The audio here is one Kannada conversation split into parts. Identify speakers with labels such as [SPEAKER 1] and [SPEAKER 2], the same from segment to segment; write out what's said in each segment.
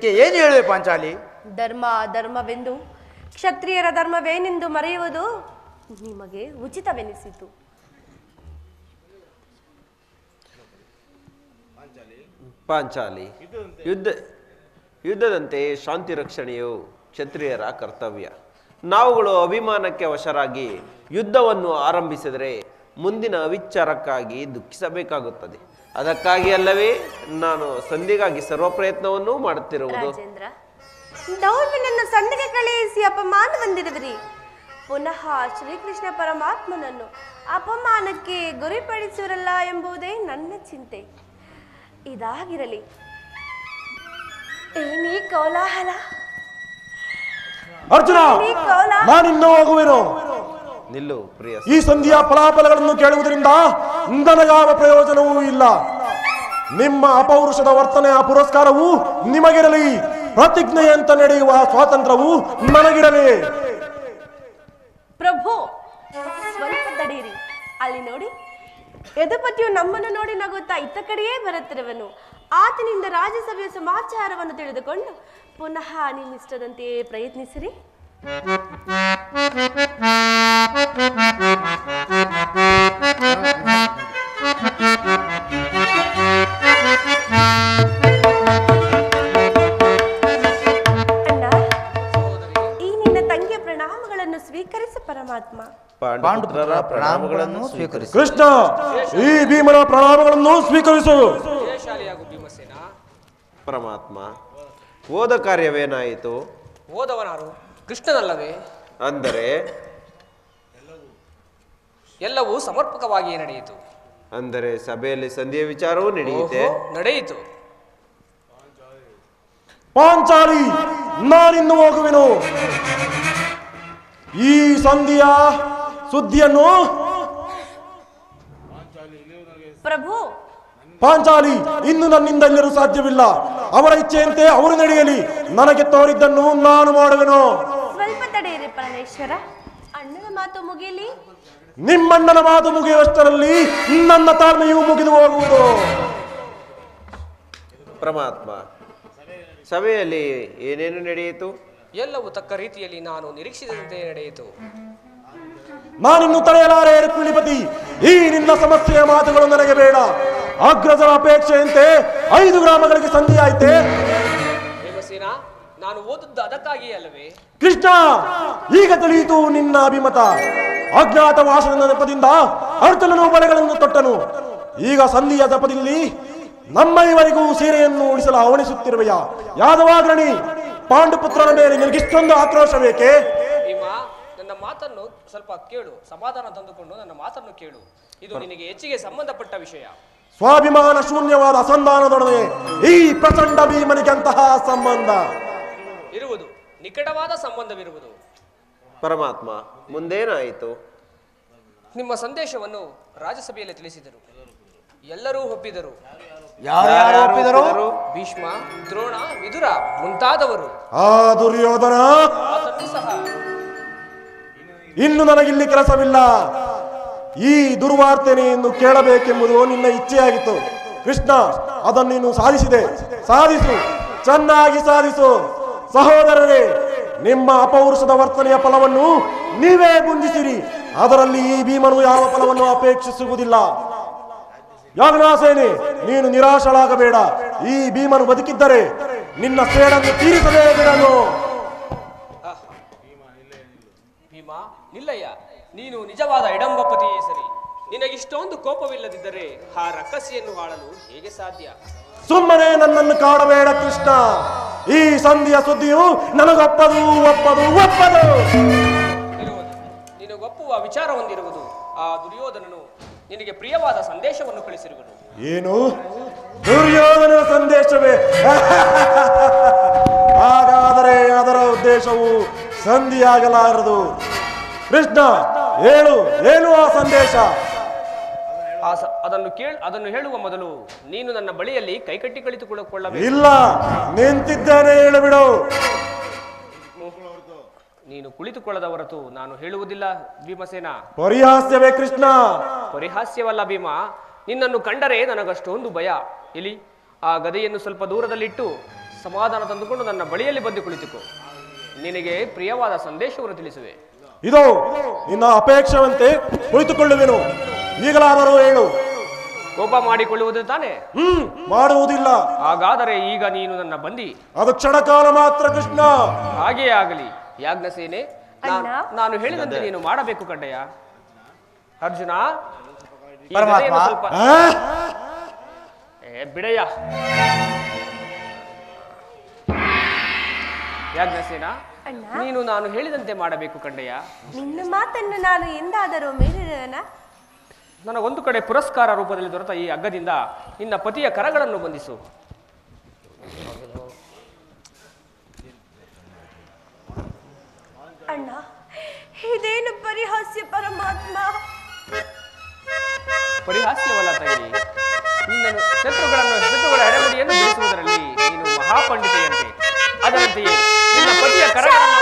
[SPEAKER 1] ಇದಕ್ಕೆ ಏನು ಹೇಳುವೆ ಪಾಂಚಾಲಿ?
[SPEAKER 2] ಧರ್ಮ ಧರ್ಮವೆಂದು ಕ್ಷತ್ರಿಯರ ಧರ್ಮವೇನೆಂದು ಮರೆಯುವುದು ನಿಮಗೆ ಉಚಿತವೆನಿಸಿತು.
[SPEAKER 3] ಪಾಂಚಾಲಿ, ಯುದ್ಧದಂತೆ ಶಾಂತಿ ರಕ್ಷಣೆಯು ಕ್ಷತ್ರಿಯರ ಕರ್ತವ್ಯ. ನಾವುಗಳು ಅಭಿಮಾನಕ್ಕೆ ವಶರಾಗಿ ಯುದ್ಧವನ್ನು ಆರಂಭಿಸಿದರೆ ಮುಂದಿನ ಅವಿಚಾರಕ್ಕಾಗಿ ದುಃಖಿಸಬೇಕಾಗುತ್ತದೆ. ಅದಕ್ಕಾಗಿ ಅಲ್ಲವೇ ನಾನು ಸಂಧಿಗಾಗಿ ಸರ್ವ ಪ್ರಯತ್ನವನ್ನು ಮಾಡುತ್ತಿರುವುದು.
[SPEAKER 2] ರಾಜೇಂದ್ರ, ದೌರ್ವಿನನ್ನು ಸಂಧಿಗೆ ಕಳುಹಿಸಿ ಅಪಮಾನ ಹೊಂದಿರುವಿರಿ. ಪುನಃ ಶ್ರೀಕೃಷ್ಣ ಪರಮಾತ್ಮನನ್ನು ಅಪಮಾನಕ್ಕೆ ಗುರಿಪಡಿಸಿರಲ್ಲ ಎಂಬುದೇ ನನ್ನ ಚಿಂತೆ. ಇದಾಗಿರಲಿ. ಏನೇ ಕೋಲಾಹಲ!
[SPEAKER 4] ಅರ್ಜುನ, ನಾನಿನ್ನೂ ಹೋಗುವೆನು.
[SPEAKER 3] ನಿಲ್ಲು ಪ್ರಿಯ.
[SPEAKER 4] ಈ ಸಂಧಿಯ ಫಲಾಫಲಗಳನ್ನು ಕೇಳುವುದರಿಂದ ನನಗಾವ ಪ್ರಯೋಜನವೂ ಇಲ್ಲ. ನಿಮ್ಮ ಅಪೌರುಷದ ವರ್ತನೆಯ ಪುರಸ್ಕಾರವು ನಿಮಗಿರಲಿ. ಪ್ರತಿಜ್ಞೆಯಂತ ನಡೆಯುವ ಸ್ವಾತಂತ್ರ್ಯವು ನನಗಿರಲಿ.
[SPEAKER 2] ಪ್ರಭು, ಸ್ವಲ್ಪ ತಡೀರಿ. ಅಲ್ಲಿ ನೋಡಿ, ಯದುಪತಿಯು ನಮ್ಮನ್ನು ನೋಡಿ ನಗುತ್ತಾ ಇತ್ತ ಕಡೆಯೇ ಬರುತ್ತಿರುವನು. ಆತನಿಂದ ರಾಜ್ಯಸಭೆಯ ಸಮಾಚಾರವನ್ನು ತಿಳಿದುಕೊಂಡು ಪುನಃ ನಿಮ್ಮಿಷ್ಟದಂತೆಯೇ ಪ್ರಯತ್ನಿಸಿರಿ. ಅಣ್ಣ, ಈ ನಿನ್ನ ತಂಗಿಯ ಪ್ರಣಾಮಗಳನ್ನು ಸ್ವೀಕರಿಸು ಪರಮಾತ್ಮ.
[SPEAKER 1] ಪಾಂಡುಪುತ್ರರ ಪ್ರಣಾಮಗಳನ್ನು ಸ್ವೀಕರಿಸಿ.
[SPEAKER 4] ಕೃಷ್ಣ, ಈ ಭೀಮನ ಪ್ರಣಾಮಗಳನ್ನು ಸ್ವೀಕರಿಸು.
[SPEAKER 3] ಪರಮಾತ್ಮ, ಓದ ಕಾರ್ಯವೇನಾಯಿತು?
[SPEAKER 5] ಓದವನಾರು ಕೃಷ್ಣನಲ್ಲವೇ?
[SPEAKER 3] ಅಂದರೆ
[SPEAKER 5] ಎಲ್ಲವೂ ಸಮರ್ಪಕವಾಗಿ ನಡೆಯಿತು.
[SPEAKER 3] ಅಂದರೆ ಸಭೆಯಲ್ಲಿ ಸಂಧಿಯ ವಿಚಾರವೂ ನಡೆಯಿತು.
[SPEAKER 4] ಪಾಂಚಾಲಿ, ನಾನಿನ್ನು ಹೋಗುವೆನು. ಈ ಸಂಧಿಯ ಸುದ್ದಿಯನ್ನು
[SPEAKER 2] ಪ್ರಭು,
[SPEAKER 4] ಪಾಂಚಾಲಿ, ಇನ್ನು ನನ್ನಿಂದ ಎಲ್ಲರೂ ಸಾಧ್ಯವಿಲ್ಲ. ಅವರ ಇಚ್ಛೆಯಂತೆ ಅವರು ನಡೆಯಲಿ. ನನಗೆ ತೋರಿದ್ದನ್ನು ನಾನು ಮಾಡುವೆನು.
[SPEAKER 2] ಸ್ವಲ್ಪ ತಡೆಯಿರಿ ಪರಮೇಶ್ವರ. ಅಣ್ಣನ ಮಾತು ಮುಗಿಯಲಿ.
[SPEAKER 4] ನಿಮ್ಮಣ್ಣನ ಮಾತು ಮುಗಿಯುವಷ್ಟರಲ್ಲಿ ನನ್ನ ತಾಳ್ಮೆಯು ಮುಗಿದು ಹೋಗುವುದು.
[SPEAKER 3] ಪರಮಾತ್ಮ, ಸಭೆಯಲ್ಲಿ ಏನೇನು ನಡೆಯಿತು?
[SPEAKER 5] ಎಲ್ಲವೂ ತಕ್ಕ ರೀತಿಯಲ್ಲಿ ನಾನು ನಿರೀಕ್ಷಿಸಿದಂತೆ ನಡೆಯಿತು.
[SPEAKER 4] ನಾನಿನ್ನು ತಡೆಯಲಾರೆ ರುಕ್ಮಿಣಿಪತಿ. ಈ ನಿನ್ನ ಸಮಸ್ಯೆಯ ಮಾತುಗಳು ನನಗೆ ಬೇಡ. ಅಗ್ರಜರ ಅಪೇಕ್ಷೆಯಂತೆ 5 ಗ್ರಾಮಗಳಿಗೆ ಸಂಧಿ ಆಯ್ತೆ.
[SPEAKER 5] ಭೀಮಸೇನ, ನಾನು ಓದದ್ದು ಅದಕ್ಕಾಗಿಯೇ ಅಲ್ಲವೇ?
[SPEAKER 4] ಕೃಷ್ಣ, ಈಗ ತಿಳಿಯಿತು ನಿನ್ನ ಅಭಿಮತ. ಅಜ್ಞಾತ ವಾಸನ ನೆಪದಿಂದ ಅರ್ಜುನನು ಬಳೆಗಳನ್ನು ತೊಟ್ಟನು. ಈಗ ಸಂಧಿಯ ಜಪದಲ್ಲಿ ನಮ್ಮ ಇವರಿಗೂ ಸೀರೆಯನ್ನು ಉಳಿಸಲು ಅವಣಿಸುತ್ತಿರುವೆಯ ಯಾದವಾಗ್ರಣಿ, ಪಾಂಡುಪುತ್ರನ ಮೇಲೆ ನಿನಗಿಷ್ಟೊಂದು ಆಕ್ರೋಶ ಬೇಕೆ?
[SPEAKER 5] ಭೀಮ, ನನ್ನ ಮಾತನ್ನು ಸ್ವಲ್ಪ ಕೇಳು. ಸಮಾಧಾನ ತಂದುಕೊಂಡು ನನ್ನ ಮಾತನ್ನು ಕೇಳು. ಇದು ನಿನಗೆ ಹೆಚ್ಚಿಗೆ ಸಂಬಂಧಪಟ್ಟ ವಿಷಯ.
[SPEAKER 4] ಸ್ವಾಭಿಮಾನ ಶೂನ್ಯವಾದ ಅಸಂಧಾನದೊಡನೆ ಈ ಪ್ರಚಂಡ ಭೀಮನಿಗಂತಹ ಸಂಬಂಧ
[SPEAKER 5] ಇರುವುದು, ನಿಕಟವಾದ ಸಂಬಂಧವಿರುವುದು.
[SPEAKER 3] ಪರಮಾತ್ಮ, ಮುಂದೇನಾಯಿತು?
[SPEAKER 5] ನಿಮ್ಮ ಸಂದೇಶವನ್ನು ರಾಜ್ಯಸಭೆಯಲ್ಲಿ ತಿಳಿಸಿದರು. ಎಲ್ಲರೂ ಒಪ್ಪಿದರು.
[SPEAKER 1] ಯಾರು ಒಪ್ಪಿದರು?
[SPEAKER 5] ಭೀಷ್ಮ, ದ್ರೋಣ, ವಿದುರ ಮುಂತಾದವರು.
[SPEAKER 4] ಆ ದುರ್ಯೋಧನ
[SPEAKER 5] ಆತನು ಸಹ.
[SPEAKER 4] ಇನ್ನು ನನಗಿಲ್ಲಿ ಕೆಲಸವಿಲ್ಲ. ಈ ದುರ್ವಾರ್ತೆಯನ್ನು ಕೇಳಬೇಕೆಂಬುದು ನಿನ್ನ ಇಚ್ಛೆಯಾಗಿತ್ತು. ಕೃಷ್ಣ, ಅದನ್ನು ನೀನು ಸಾಧಿಸಿದೆ. ಸಾಧಿಸು, ಚೆನ್ನಾಗಿ ಸಾಧಿಸು. ಸಹೋದರರೇ, ನಿಮ್ಮ ಅಪೌರುಷದ ವರ್ತನೆಯ ಫಲವನ್ನು ನೀವೇ ಗುಂಜಿಸಿರಿ. ಅದರಲ್ಲಿ ಈ ಭೀಮನು ಯಾವ ಫಲವನ್ನು ಅಪೇಕ್ಷಿಸುವುದಿಲ್ಲ. ಯಾಜ್ಞಾಸೇನೆ, ನೀನು ನಿರಾಶಳಾಗಬೇಡ. ಈ ಭೀಮನು ಬದುಕಿದ್ದರೆ ನಿನ್ನ ಸೇಡನ್ನು ತೀರಿಸಲೇ ಬಿಡನು.
[SPEAKER 5] ಭೀಮ, ನಿಲ್ಲಯ್ಯ. ನೀನು ನಿಜವಾದ ಎಡಂಬಪತಿಯೇ ಸರಿ. ನಿನಗಿಷ್ಟೊಂದು ಕೋಪವಿಲ್ಲದಿದ್ದರೆ ಆ ರಕ್ಕಸಿಯನ್ನು ಆಳಲು ಹೇಗೆ ಸಾಧ್ಯ?
[SPEAKER 4] ಸುಮ್ಮನೆ ನನ್ನನ್ನು ಕಾಡಬೇಡ ಕೃಷ್ಣ. ಈ ಸಂಧಿಯ ಸುದ್ದಿಯು ನನಗೊಪ್ಪದು ಒಪ್ಪದು ಒಪ್ಪದು.
[SPEAKER 5] ನಿನಗೊಪ್ಪುವ ವಿಚಾರ ಹೊಂದಿರುವುದು. ಆ ದುರ್ಯೋಧನನು ನಿನಗೆ ಪ್ರಿಯವಾದ ಸಂದೇಶವನ್ನು ಕಳಿಸಿರುವನು.
[SPEAKER 4] ಏನು? ದುರ್ಯೋಧನ ಸಂದೇಶವೇ? ಹಾಗಾದರೆ ಅದರ ಉದ್ದೇಶವು ಸಂಧಿಯಾಗಲಾರದು. ಕೃಷ್ಣ, ಹೇಳು, ಏನು ಆ ಸಂದೇಶ?
[SPEAKER 5] ಅದನ್ನು ಹೇಳುವ ಮೊದಲು ನೀನು ನನ್ನ ಬಳಿಯಲ್ಲಿ ಕೈಕಟ್ಟಿ ಕುಳಿತುಕೊಳ್ಳಬೇಕು.
[SPEAKER 4] ಇಲ್ಲ, ನಿಂತಿದ್ದೇನೆ, ಹೇಳಬಿಡು.
[SPEAKER 5] ನೀನು ಕುಳಿತುಕೊಳ್ಳದ ಹೊರತು ನಾನು ಹೇಳುವುದಿಲ್ಲ ಭೀಮಸೇನ.
[SPEAKER 4] ಪರಿಹಾಸ್ಯವೇ ಕೃಷ್ಣ?
[SPEAKER 5] ಪರಿಹಾಸ್ಯವಲ್ಲ ಭೀಮ. ನಿನ್ನನ್ನು ಕಂಡರೆ ನನಗಷ್ಟೊಂದು ಭಯ. ಇಲ್ಲಿ ಆ ಗದೆಯನ್ನು ಸ್ವಲ್ಪ ದೂರದಲ್ಲಿಟ್ಟು ಸಮಾಧಾನ ತಂದುಕೊಂಡು ನನ್ನ ಬಳಿಯಲ್ಲಿ ಬಂದು ಕುಳಿತುಕೋ. ನಿನಗೆ ಪ್ರಿಯವಾದ ಸಂದೇಶವನ್ನು ತಿಳಿಸುವೆ.
[SPEAKER 4] ಇದು ನಿನ್ನ ಅಪೇಕ್ಷೆವಂತೆ ಕುಳಿತುಕೊಳ್ಳುವೆನು. ಈಗಲಾದರೂ ಹೇಳು.
[SPEAKER 5] ಕೋಪ ಮಾಡಿಕೊಳ್ಳುವುದು ತಾನೆ?
[SPEAKER 4] ಮಾಡುವುದಿಲ್ಲ.
[SPEAKER 5] ಹಾಗಾದರೆ ಈಗ ನೀನು ನನ್ನ ಬಂದಿ.
[SPEAKER 4] ಅದು ಕ್ಷಣಕಾಲ ಮಾತ್ರ ಕೃಷ್ಣ.
[SPEAKER 5] ಹಾಗೇ ಆಗಲಿ. ಯಾಜ್ಞಸೇನೆ, ನಾನು ಹೇಳಿದಂತೆ ನೀನು ಮಾಡಬೇಕು ಕಡ್ಡಯ್ಯ. ಅರ್ಜುನ, ಈ ಗದೆಯನ್ನು ಸ್ವಲ್ಪ ಬಿಡಯ್ಯ. ಯಾಜ್ಞಸೇನ, ನೀನು ನಾನು ಹೇಳಿದಂತೆ ಮಾಡಬೇಕು ಕಡ್ಡಯ್ಯ.
[SPEAKER 2] ನಿನ್ನ ಮಾತನ್ನು ನಾನು ಎಂದಾದರೂ ಮೀರಿದೆನಾ?
[SPEAKER 5] ನನಗೊಂದು ಕಡೆ ಪುರಸ್ಕಾರ ರೂಪದಲ್ಲಿ ದೊರೆತ ಈ ಹಗ್ಗದಿಂದ ನಿನ್ನ ಪತಿಯ ಕರಗಳನ್ನು ಬಂಧಿಸು.
[SPEAKER 2] ಅಣ್ಣ, ಇದೇನು ಪರಿಹಾಸ್ಯ ಪರಮಾತ್ಮ?
[SPEAKER 5] ಪರಿಹಾಸ್ಯವಲ್ಲ ತಂಗಿ. ನಿನ್ನನ್ನು ಶತ್ರುಗಳ ಎಡಗಡೆಯನ್ನು ಬೆಳೆಸುವುದರಲ್ಲಿ ನೀನು ಮಹಾಪಂಡಿತೆಯಂತೆ. ಅದರಂತೆಯೇ ನಿನ್ನ ಪತಿಯ ಕರಗಳನ್ನು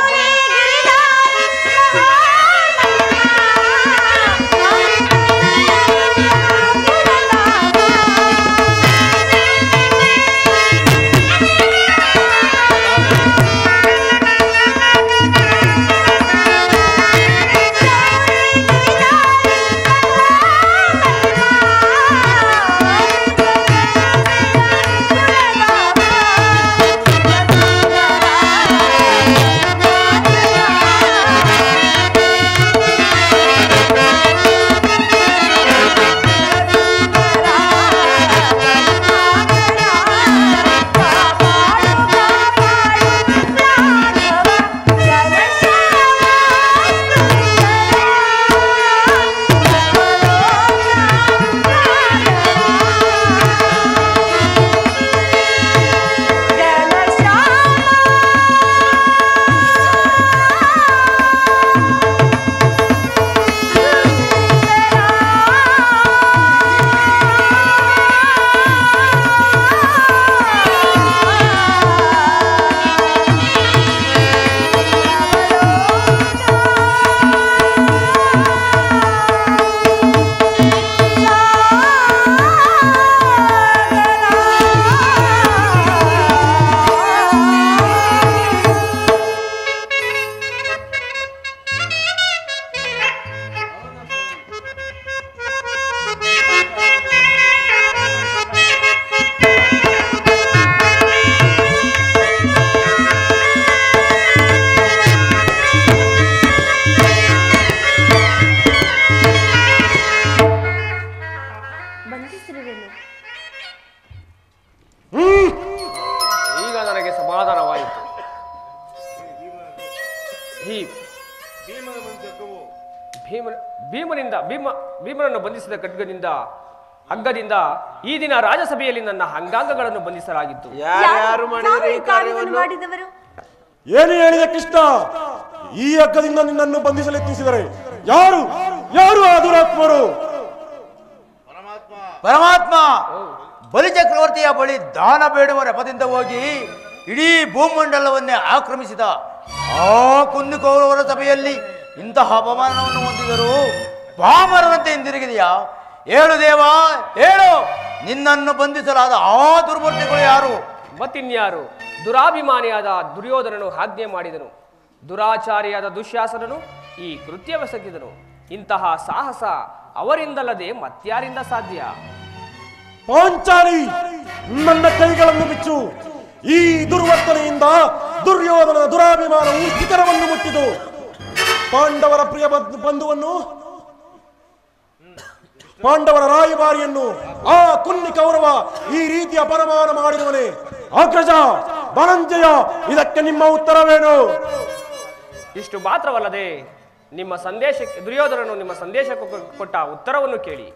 [SPEAKER 5] ಭೀಮನನ್ನು ಬಂಧಿಸಿದ ಖಡ್ಗದಿಂದ ಹಗ್ಗದಿಂದ ಈ ದಿನ ರಾಜಸಭೆಯಲ್ಲಿ ನನ್ನ ಅಂಗಾಂಗಗಳನ್ನು ಬಂಧಿಸಲಾಗಿತ್ತು.
[SPEAKER 3] ಯಾರು
[SPEAKER 2] ಮಾಡಿದವರು?
[SPEAKER 4] ಏನು ಹೇಳಿದ ಕೃಷ್ಣ? ಈ ಹಗ್ಗದಿಂದ ನಿನ್ನನ್ನು ಬಂಧಿಸಲೆತ್ತಿಸಿದರೆ ಯಾರು ಯಾರು ಆ ದುರಾತ್ಮರು?
[SPEAKER 1] ಪರಮಾತ್ಮ ಬಲಿ ಚಕ್ರವರ್ತಿಯ ಬಳಿ ದಾನ ಬೇಡುವ ನೆಪದಿಂದ ಹೋಗಿ ಇಡೀ ಭೂಮಂಡಲವನ್ನೇ ಆಕ್ರಮಿಸಿದ ಆ ಕುಂದುಕೌರವರ ಸಭೆಯಲ್ಲಿ ಇಂತಹ ಅಪಮಾನವನ್ನು ಹೊಂದಿದರು. ಪಾಮರನಂತೆ ಹಿಂದಿರುಗಿದೆಯಾ? ಹೇಳು ದೇವ, ಹೇಳು, ನಿನ್ನನ್ನು ಬಂಧಿಸಲಾದ ಆ ದುರ್ಬರ್ತಿಗಳು ಯಾರು?
[SPEAKER 5] ಮತ್ತಿನ್ಯಾರು? ದುರಾಭಿಮಾನಿಯಾದ ದುರ್ಯೋಧನನು ಆಜ್ಞೆ ಮಾಡಿದನು. ದುರಾಚಾರಿಯಾದ ದುಶ್ಯಾಸನನು ಈ ಕೃತ್ಯವೆಸಗಿದನು. ಇಂತಹ ಸಾಹಸ ಅವರಿಂದಲ್ಲದೆ ಮತ್ಯಾರಿಂದ ಸಾಧ್ಯ?
[SPEAKER 4] ಪಾಂಚಾಲಿ, ನನ್ನ ಕೈಗಳನ್ನು ಬಿಚ್ಚು. ಈ ದುರ್ವರ್ತನೆಯಿಂದ ದುರ್ಯೋಧನ ದುರಾಭಿಮಾನವು ಶಿಖರವನ್ನು ಮುಟ್ಟಿತು. ಪಾಂಡವರ ಪ್ರಿಯ ಬಂಧುವನ್ನು, ಪಾಂಡವರ ರಾಯಭಾರಿಯನ್ನು ಆ ಕುನ್ನಿ ಕೌರವ ಈ ರೀತಿಯ ಅಪಮಾನ ಮಾಡಿರುವನೇ? ಅಗ್ರಜ ಧನಂಜಯ, ಇದಕ್ಕೆ ನಿಮ್ಮ ಉತ್ತರವೇನು?
[SPEAKER 5] ಇಷ್ಟು ಮಾತ್ರವಲ್ಲದೆ ನಿಮ್ಮ ಸಂದೇಶಕ್ಕೆ ದುರ್ಯೋಧನನು ನಿಮ್ಮ ಸಂದೇಶಕ್ಕೆ ಕೊಟ್ಟ ಉತ್ತರವನ್ನು ಕೇಳಿ.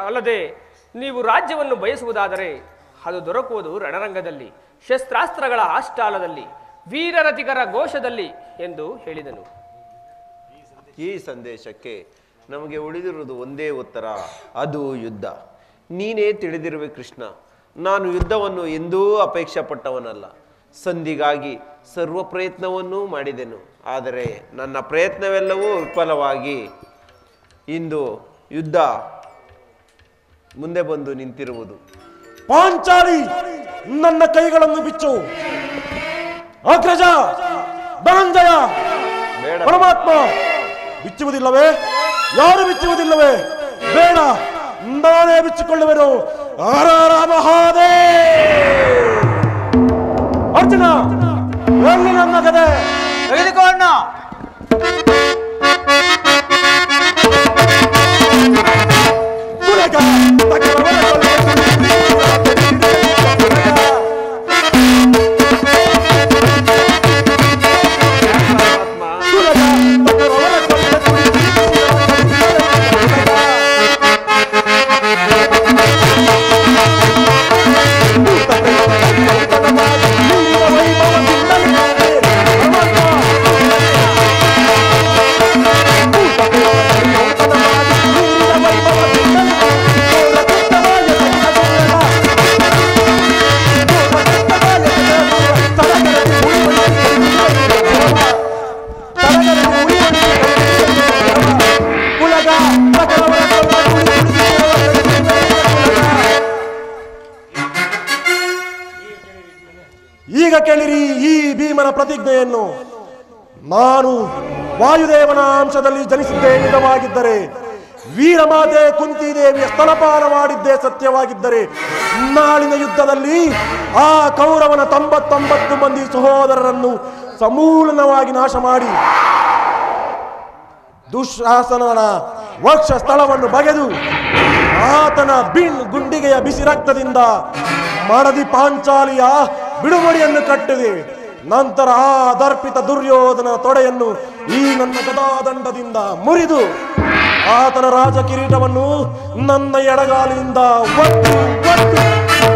[SPEAKER 5] ಅಲ್ಲದೆ ನೀವು ರಾಜ್ಯವನ್ನು ಬಯಸುವುದಾದರೆ ಅದು ದೊರಕುವುದು ರಣರಂಗದಲ್ಲಿ, ಶಸ್ತ್ರಾಸ್ತ್ರಗಳ ಆಷ್ಟಾಲದಲ್ಲಿ, ವೀರರತಿಕರ ಘೋಷದಲ್ಲಿ ಎಂದು ಹೇಳಿದನು.
[SPEAKER 3] ಈ ಸಂದೇಶಕ್ಕೆ ನಮಗೆ ಉಳಿದಿರುವುದು ಒಂದೇ ಉತ್ತರ, ಅದು ಯುದ್ಧ. ನೀನೇ ತಿಳಿದಿರುವೆ ಕೃಷ್ಣ, ನಾನು ಯುದ್ಧವನ್ನು ಎಂದೂ ಅಪೇಕ್ಷೆ ಪಟ್ಟವನಲ್ಲ. ಸಂಧಿಗಾಗಿ ಸರ್ವ ಪ್ರಯತ್ನವನ್ನೂ ಮಾಡಿದೆನು. ಆದರೆ ನನ್ನ ಪ್ರಯತ್ನವೆಲ್ಲವೂ ವಿಫಲವಾಗಿ ಇಂದು ಯುದ್ಧ ಮುಂದೆ ಬಂದು ನಿಂತಿರುವುದು.
[SPEAKER 4] ಪಾಂಚಾಲಿ, ನನ್ನ ಕೈಗಳನ್ನು ಬಿಚ್ಚು. ಅಗ್ರಜ, ಧನಂಜಯ, ಪರಮಾತ್ಮ, ಬಿಚ್ಚುವುದಿಲ್ಲವೇ? ಯಾರು ಬಿಚ್ಚುವುದಿಲ್ಲವೇ? ಬೇಡ, ನಾನೇ ಬಿಚ್ಚಿಕೊಳ್ಳುವೆನು. ಹರ ಮಹಾದೇವ. ಅರ್ಜುನ, ಎಲ್ಲಿ ನನ್ನ ಗದೆ?
[SPEAKER 1] ತೆಗೆದುಕೊಳ್ಳೋಣ.
[SPEAKER 4] ಈಗ ಕೇಳಿರಿ ಈ ಭೀಮನ ಪ್ರತಿಜ್ಞೆಯನ್ನು. ನಾನು ವಾಯುದೇವನ ಅಂಶದಲ್ಲಿ ಜನಿಸಿದ್ದೇ ನಿಜವಾಗಿದ್ದರೆ, ವೀರಮಾತೆ ಕುಂತಿದೇವಿಯ ಸ್ತನಪಾನ ಮಾಡಿದ್ದೇ ಸತ್ಯವಾಗಿದ್ದರೆ, ನಾಳಿನ ಯುದ್ಧದಲ್ಲಿ ಆ ಕೌರವನ 99 ಮಂದಿ ಸಹೋದರರನ್ನು ಸಮೂಲನವಾಗಿ ನಾಶ ಮಾಡಿ ದುಶ್ಯಾಸನನ ವಕ್ಷ ಸ್ಥಳವನ್ನು ಬಗೆದು ಆತನ ಗುಂಡಿಗೆಯ ಬಿಸಿ ರಕ್ತದಿಂದ ಮಡದಿ ಪಾಂಚಾಲಿಯ ಬಿಡುಗಡೆಯನ್ನು ಕಟ್ಟಿದೆ. ನಂತರ ಆ ದರ್ಪಿತ ದುರ್ಯೋಧನ ತೊಡೆಯನ್ನು ಈ ನನ್ನ ಗದಾದಂಡದಿಂದ ಮುರಿದು ಆತನ ರಾಜ ಕಿರೀಟವನ್ನು ನನ್ನ ಎಡಗಾಲಿನಿಂದ ಒತ್ತು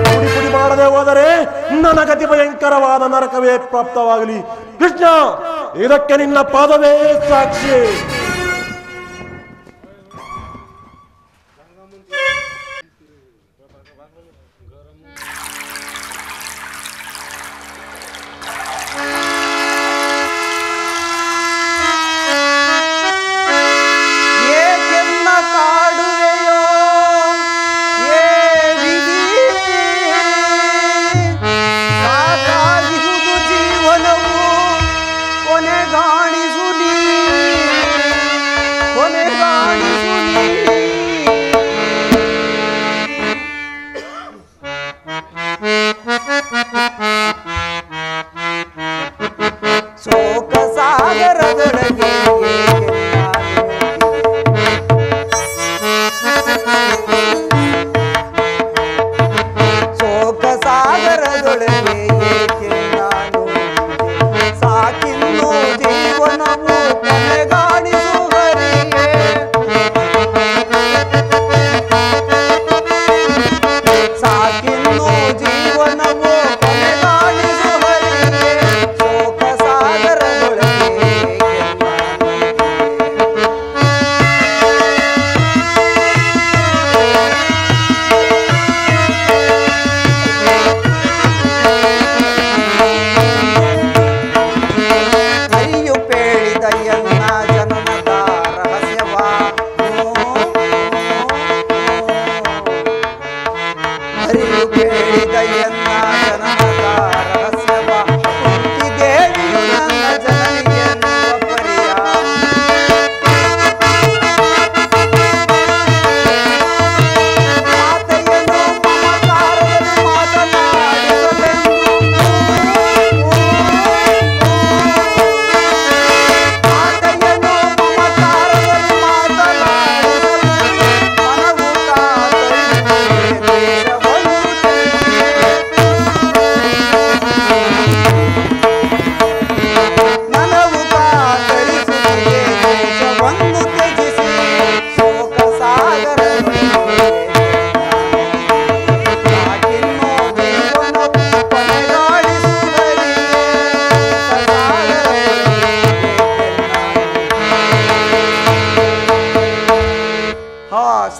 [SPEAKER 4] ಪುಡಿ ಪುಡಿ ಮಾಡದೆ ಹೋದರೆ ನನಗತಿ ಭಯಂಕರವಾದ ನರಕವೇ ಪ್ರಾಪ್ತವಾಗಲಿ. ಕೃಷ್ಣ, ಇದಕ್ಕೆ ನಿನ್ನ ಪಾದವೇ ಸಾಕ್ಷಿ.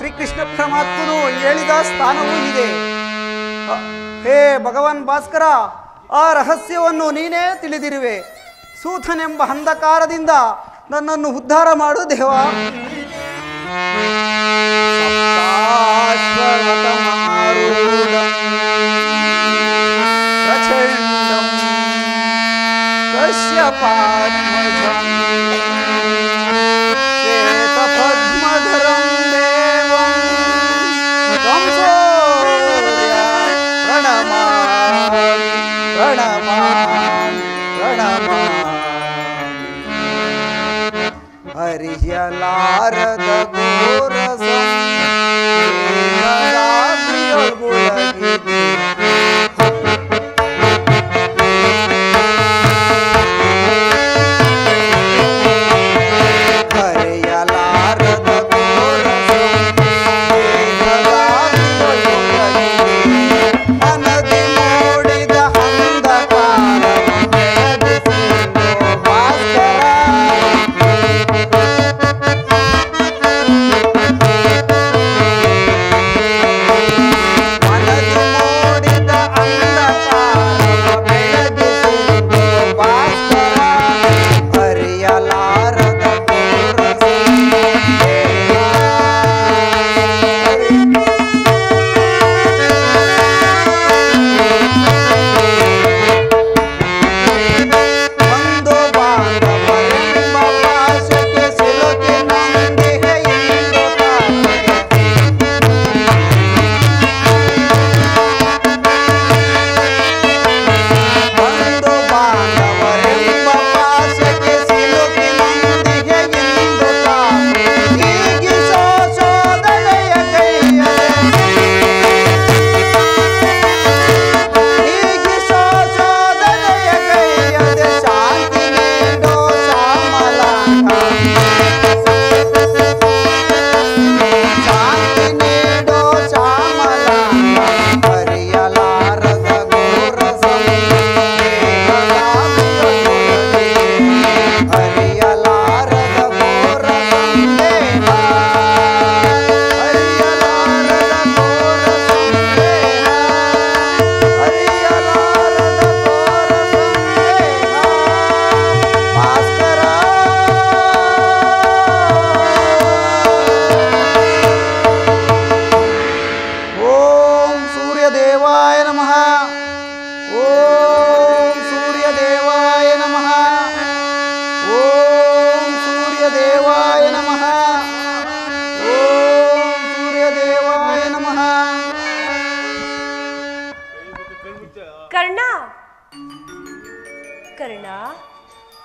[SPEAKER 6] ಶ್ರೀಕೃಷ್ಣ ಪರಮಾತ್ಮನು ಹೇಳಿದ ಸ್ಥಾನವೂ ಇದೆ. ಹೇ ಭಗವಾನ್ ಭಾಸ್ಕರ, ಆ ರಹಸ್ಯವನ್ನು ನೀನೇ ತಿಳಿದಿರುವೆ. ಸೂತನೆಂಬ ಅಂಧಕಾರದಿಂದ ನನ್ನನ್ನು ಉದ್ಧಾರ ಮಾಡು ದೇವ. ಪ್ರಚಂಡಂ ಕಶ್ಯಪಾತ್ಮಜಂ ಶ್ವೇತಪದ್ಮಧರಂ ದೇವಂ ತ್ವಂ ಸೂರ್ಯ ಪ್ರಣಮಾಮಿ ಪ್ರಣಮಾಮಿ ಪ್ರಣಮಾಮಿ. ಹರಿಯಲಾರದ ಘೋರಸಂ ರಾತ್ರಿಯೊಳಗುಳಗಿದೆ.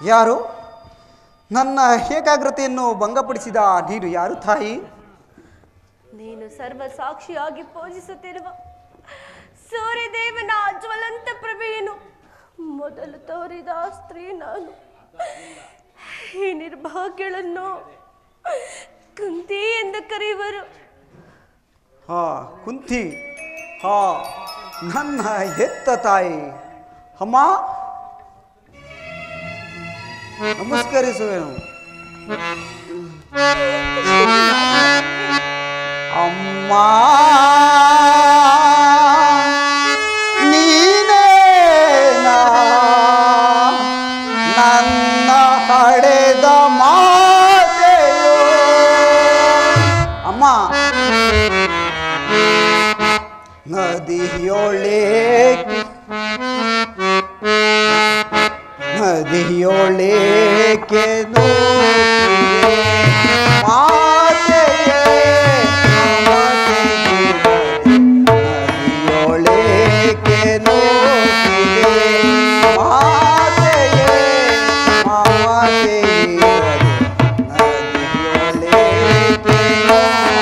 [SPEAKER 6] ಯಾರು ನನ್ನ ಏಕಾಗ್ರತೆಯನ್ನು ಭಂಗಪಡಿಸಿದ ನೀನು ಯಾರು ತಾಯಿ?
[SPEAKER 2] ನೀನು ಸರ್ವ ಸಾಕ್ಷಿಯಾಗಿ ಪೂಜಿಸುತ್ತಿರುವ ಸೂರ್ಯದೇವನ ಜ್ವಲಂತ ಪ್ರಭೆಯನ್ನು ಮೊದಲು ತೋರಿದ ಸ್ತ್ರೀ ನಾನು. ಈ ನಿರ್ಭಾಗ್ಯಳನ್ನು ಕುಂತಿ ಎಂದು ಕರೆಯುವರು.
[SPEAKER 6] ಹಾ, ಕುಂತಿ. ಹಾ, ನನ್ನ ಹೆತ್ತ ತಾಯಿ. ಅಮ್ಮ, ನಮಸ್ಕರಿಸುವೆನು. ಅಮ್ಮ, ನೀನೇನಾ ನನ್ನ ಹಡೆದ ಮಾತೆಯೋ? ಅಮ್ಮ, ನದಿಯೊಳೇಕೆ ನೂಕಿದೆ ಮಾತೆಯೇ, ನದಿಯೊಳೇಕೆ ನೂಕಿದೆ ಮಾತೆಯೇ, ಮಮತೆಯೇ, ನದಿಯೊಳೇಕೆ ನೂಕಿದೆ.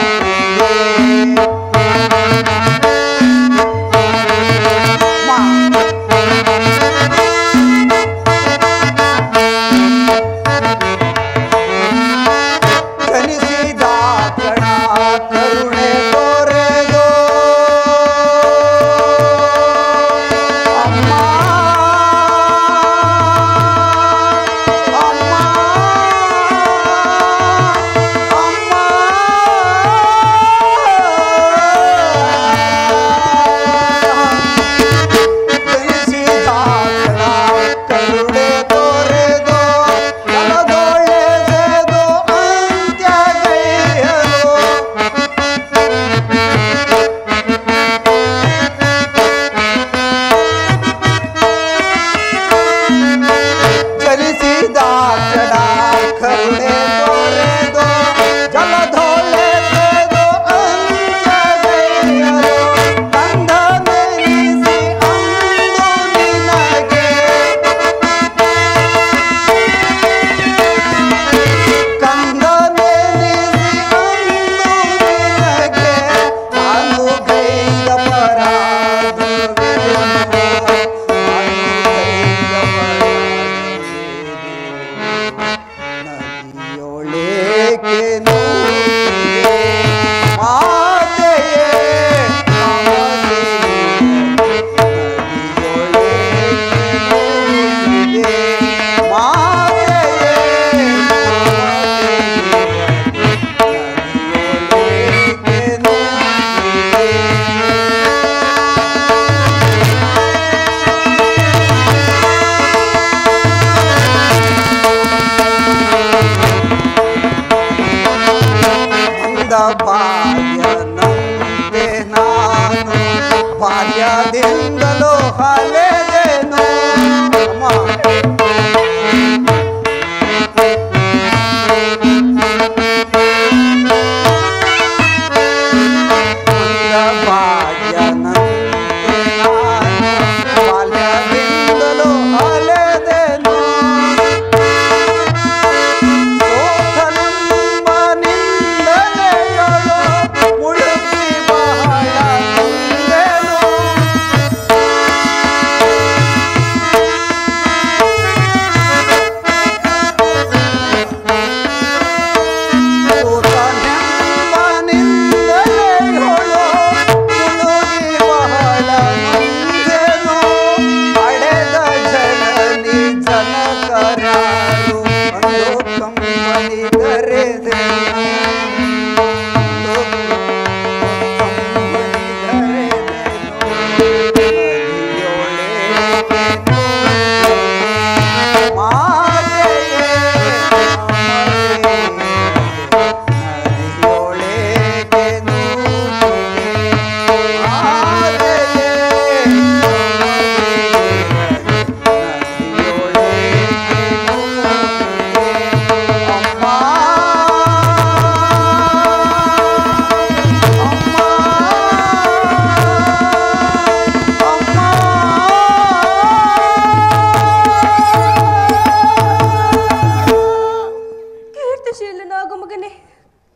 [SPEAKER 2] ಕೀರ್ತಿಶೀಲನಾಗು ಮಗನೇ,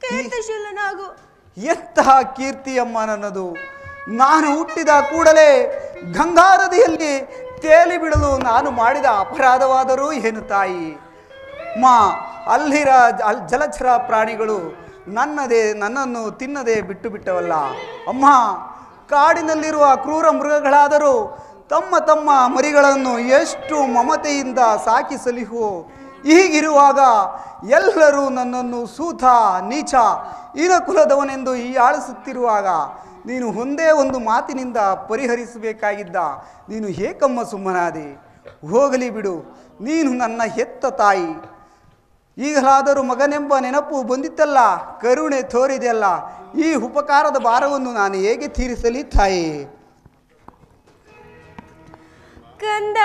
[SPEAKER 2] ಕೀರ್ತಿಶೀಲನಾಗು.
[SPEAKER 7] ಎಂತಹ ಕೀರ್ತಿಯಮ್ಮ ನನ್ನದು. ನಾನು ಹುಟ್ಟಿದ ಕೂಡಲೇ ಗಂಗಾ ನದಿಯಲ್ಲಿ ತೇಲಿ ಬಿಡಲು ನಾನು ಮಾಡಿದ ಅಪರಾಧವಾದರೂ ಏನು ತಾಯಿ? ಅಲ್ಲಿರ ಜಲಚರ ಪ್ರಾಣಿಗಳು ನನ್ನನ್ನು ತಿನ್ನದೆ ಬಿಟ್ಟು ಬಿಟ್ಟವಲ್ಲ ಅಮ್ಮ. ಕಾಡಿನಲ್ಲಿರುವ ಕ್ರೂರ ಮೃಗಗಳಾದರೂ ತಮ್ಮ ತಮ್ಮ ಮರಿಗಳನ್ನು ಎಷ್ಟು ಮಮತೆಯಿಂದ ಸಾಕಿ ಸಲಿಹು. ಹೀಗಿರುವಾಗ ಎಲ್ಲರೂ ನನ್ನನ್ನು ಸೂತ, ನೀಚ, ಹೀನಕುಲದವನೆಂದು ಹೀಯಾಳಿಸುತ್ತಿರುವಾಗ ನೀನು ಒಂದೇ ಒಂದು ಮಾತಿನಿಂದ ಪರಿಹರಿಸಬೇಕಾಗಿದ್ದ. ನೀನು ಏಕಮ್ಮ ಸುಮ್ಮನಾದೆ. ಹೋಗಲಿ ಬಿಡು, ನೀನು ನನ್ನ ಹೆತ್ತ ತಾಯಿ. ಈಗಲಾದರೂ ಮಗನೆಂಬ ನೆನಪು ಬಂದಿತ್ತಲ್ಲ, ಕರುಣೆ ತೋರಿದೆಯಲ್ಲ, ಈ ಉಪಕಾರದ ಭಾರವನ್ನು ನಾನು ಹೇಗೆ ತೀರಿಸಲಿ ತಾಯಿ?
[SPEAKER 2] ಕಂದ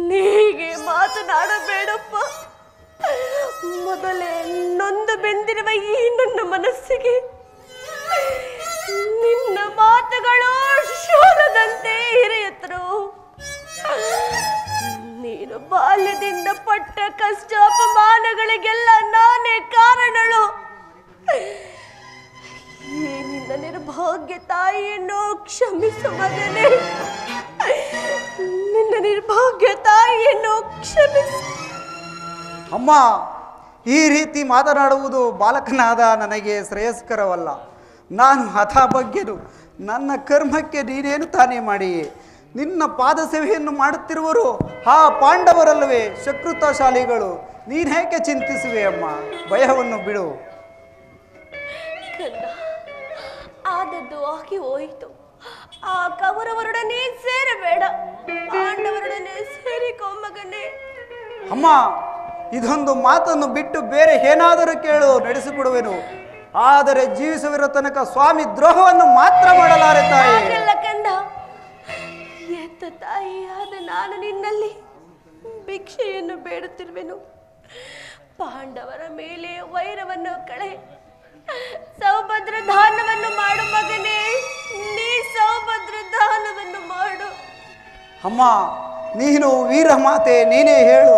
[SPEAKER 2] ನೀಗೆ ಮಾತನಾಡಬೇಡಪ್ಪ. ಮೊದಲೇ ನೊಂದು ಬೆಂದಿರುವ ಈ ನನ್ನ ಮನಸ್ಸಿಗೆ ನಿನ್ನ ಮಾತುಗಳು ಶೋಲದಂತೆ ಹಿರಿಯತರು. ನೀನು ಬಾಲ್ಯದಿಂದ ಪಟ್ಟ ಕಷ್ಟ ಅಪಮಾನಗಳಿಗೆಲ್ಲ ನಾನೇ ಕಾರಣಳು. ಈ ನಿನ್ನ ನಿರ್ಭಾಗ್ಯ ತಾಯಿಯನ್ನು ಕ್ಷಮಿಸು ಮಗನೇ. ನಿನ್ನ ನಿರ್ಭಾಗ್ಯ ತಾಯಿಯನ್ನು ಕ್ಷಮಿಸು.
[SPEAKER 7] ಅಮ್ಮ, ಈ ರೀತಿ ಮಾತನಾಡುವುದು ಬಾಲಕನಾದ ನನಗೆ ಶ್ರೇಯಸ್ಕರವಲ್ಲ. ನಾನು ಹಠಭಾಗ್ಯನು. ನನ್ನ ಕರ್ಮಕ್ಕೆ ನೀನೇನು ತಾನೇ ಮಾಡಿಯೇ? ನಿನ್ನ ಪಾದ ಸೇವೆಯನ್ನು ಮಾಡುತ್ತಿರುವರು ಆ ಪಾಂಡವರಲ್ಲವೇ ಶಕೃತಶಾಲಿಗಳು. ನೀನೇಕೆ ಚಿಂತಿಸುವೆ ಅಮ್ಮ? ಭಯವನ್ನು ಬಿಡು.
[SPEAKER 2] ಕಂದ, ಆದದ್ದು ಆಗಿ ಹೋಯಿತು. ಆ ಕೌರವರೊಡನೆ ಸೇರಬೇಡ, ಪಾಂಡವರೊಡನೆ ಸೇರಿಕೋ ಮಗನೇ.
[SPEAKER 7] ಅಮ್ಮ, ಇದೊಂದು ಮಾತನ್ನು ಬಿಟ್ಟು ಬೇರೆ ಏನಾದರೂ ಕೇಳು, ನಡೆಸಿಕೊಡುವೆನು. ಆದರೆ ಜೀವಿಸುವಿರೋ ತನಕ ಸ್ವಾಮಿ ದ್ರೋಹವನ್ನು ಮಾತ್ರ ಮಾಡಲಾರೆ ತಾಯಿ.
[SPEAKER 2] ಹಾಗಲ್ಲ ಕಂದ, ಎತ್ತ ತಾಯಿಯಾದ ನಾನು ನಿನ್ನಲ್ಲಿ ಭಿಕ್ಷೆಯನ್ನು ಬೇಡುತ್ತಿರುವೆನು. ಪಾಂಡವರ ಮೇಲೆ ವೈರವನ್ನು ಕಳೆ, ಸೌಭದ್ರ ದಾನವನ್ನು ಮಾಡು ಮಗನೇ. ನೀ ಸೌಭದ್ರ ದಾನವನ್ನು ಮಾಡು.
[SPEAKER 7] ಅಮ್ಮ, ನೀನು ವೀರ ಮಾತೆ, ನೀನೇ ಹೇಳು.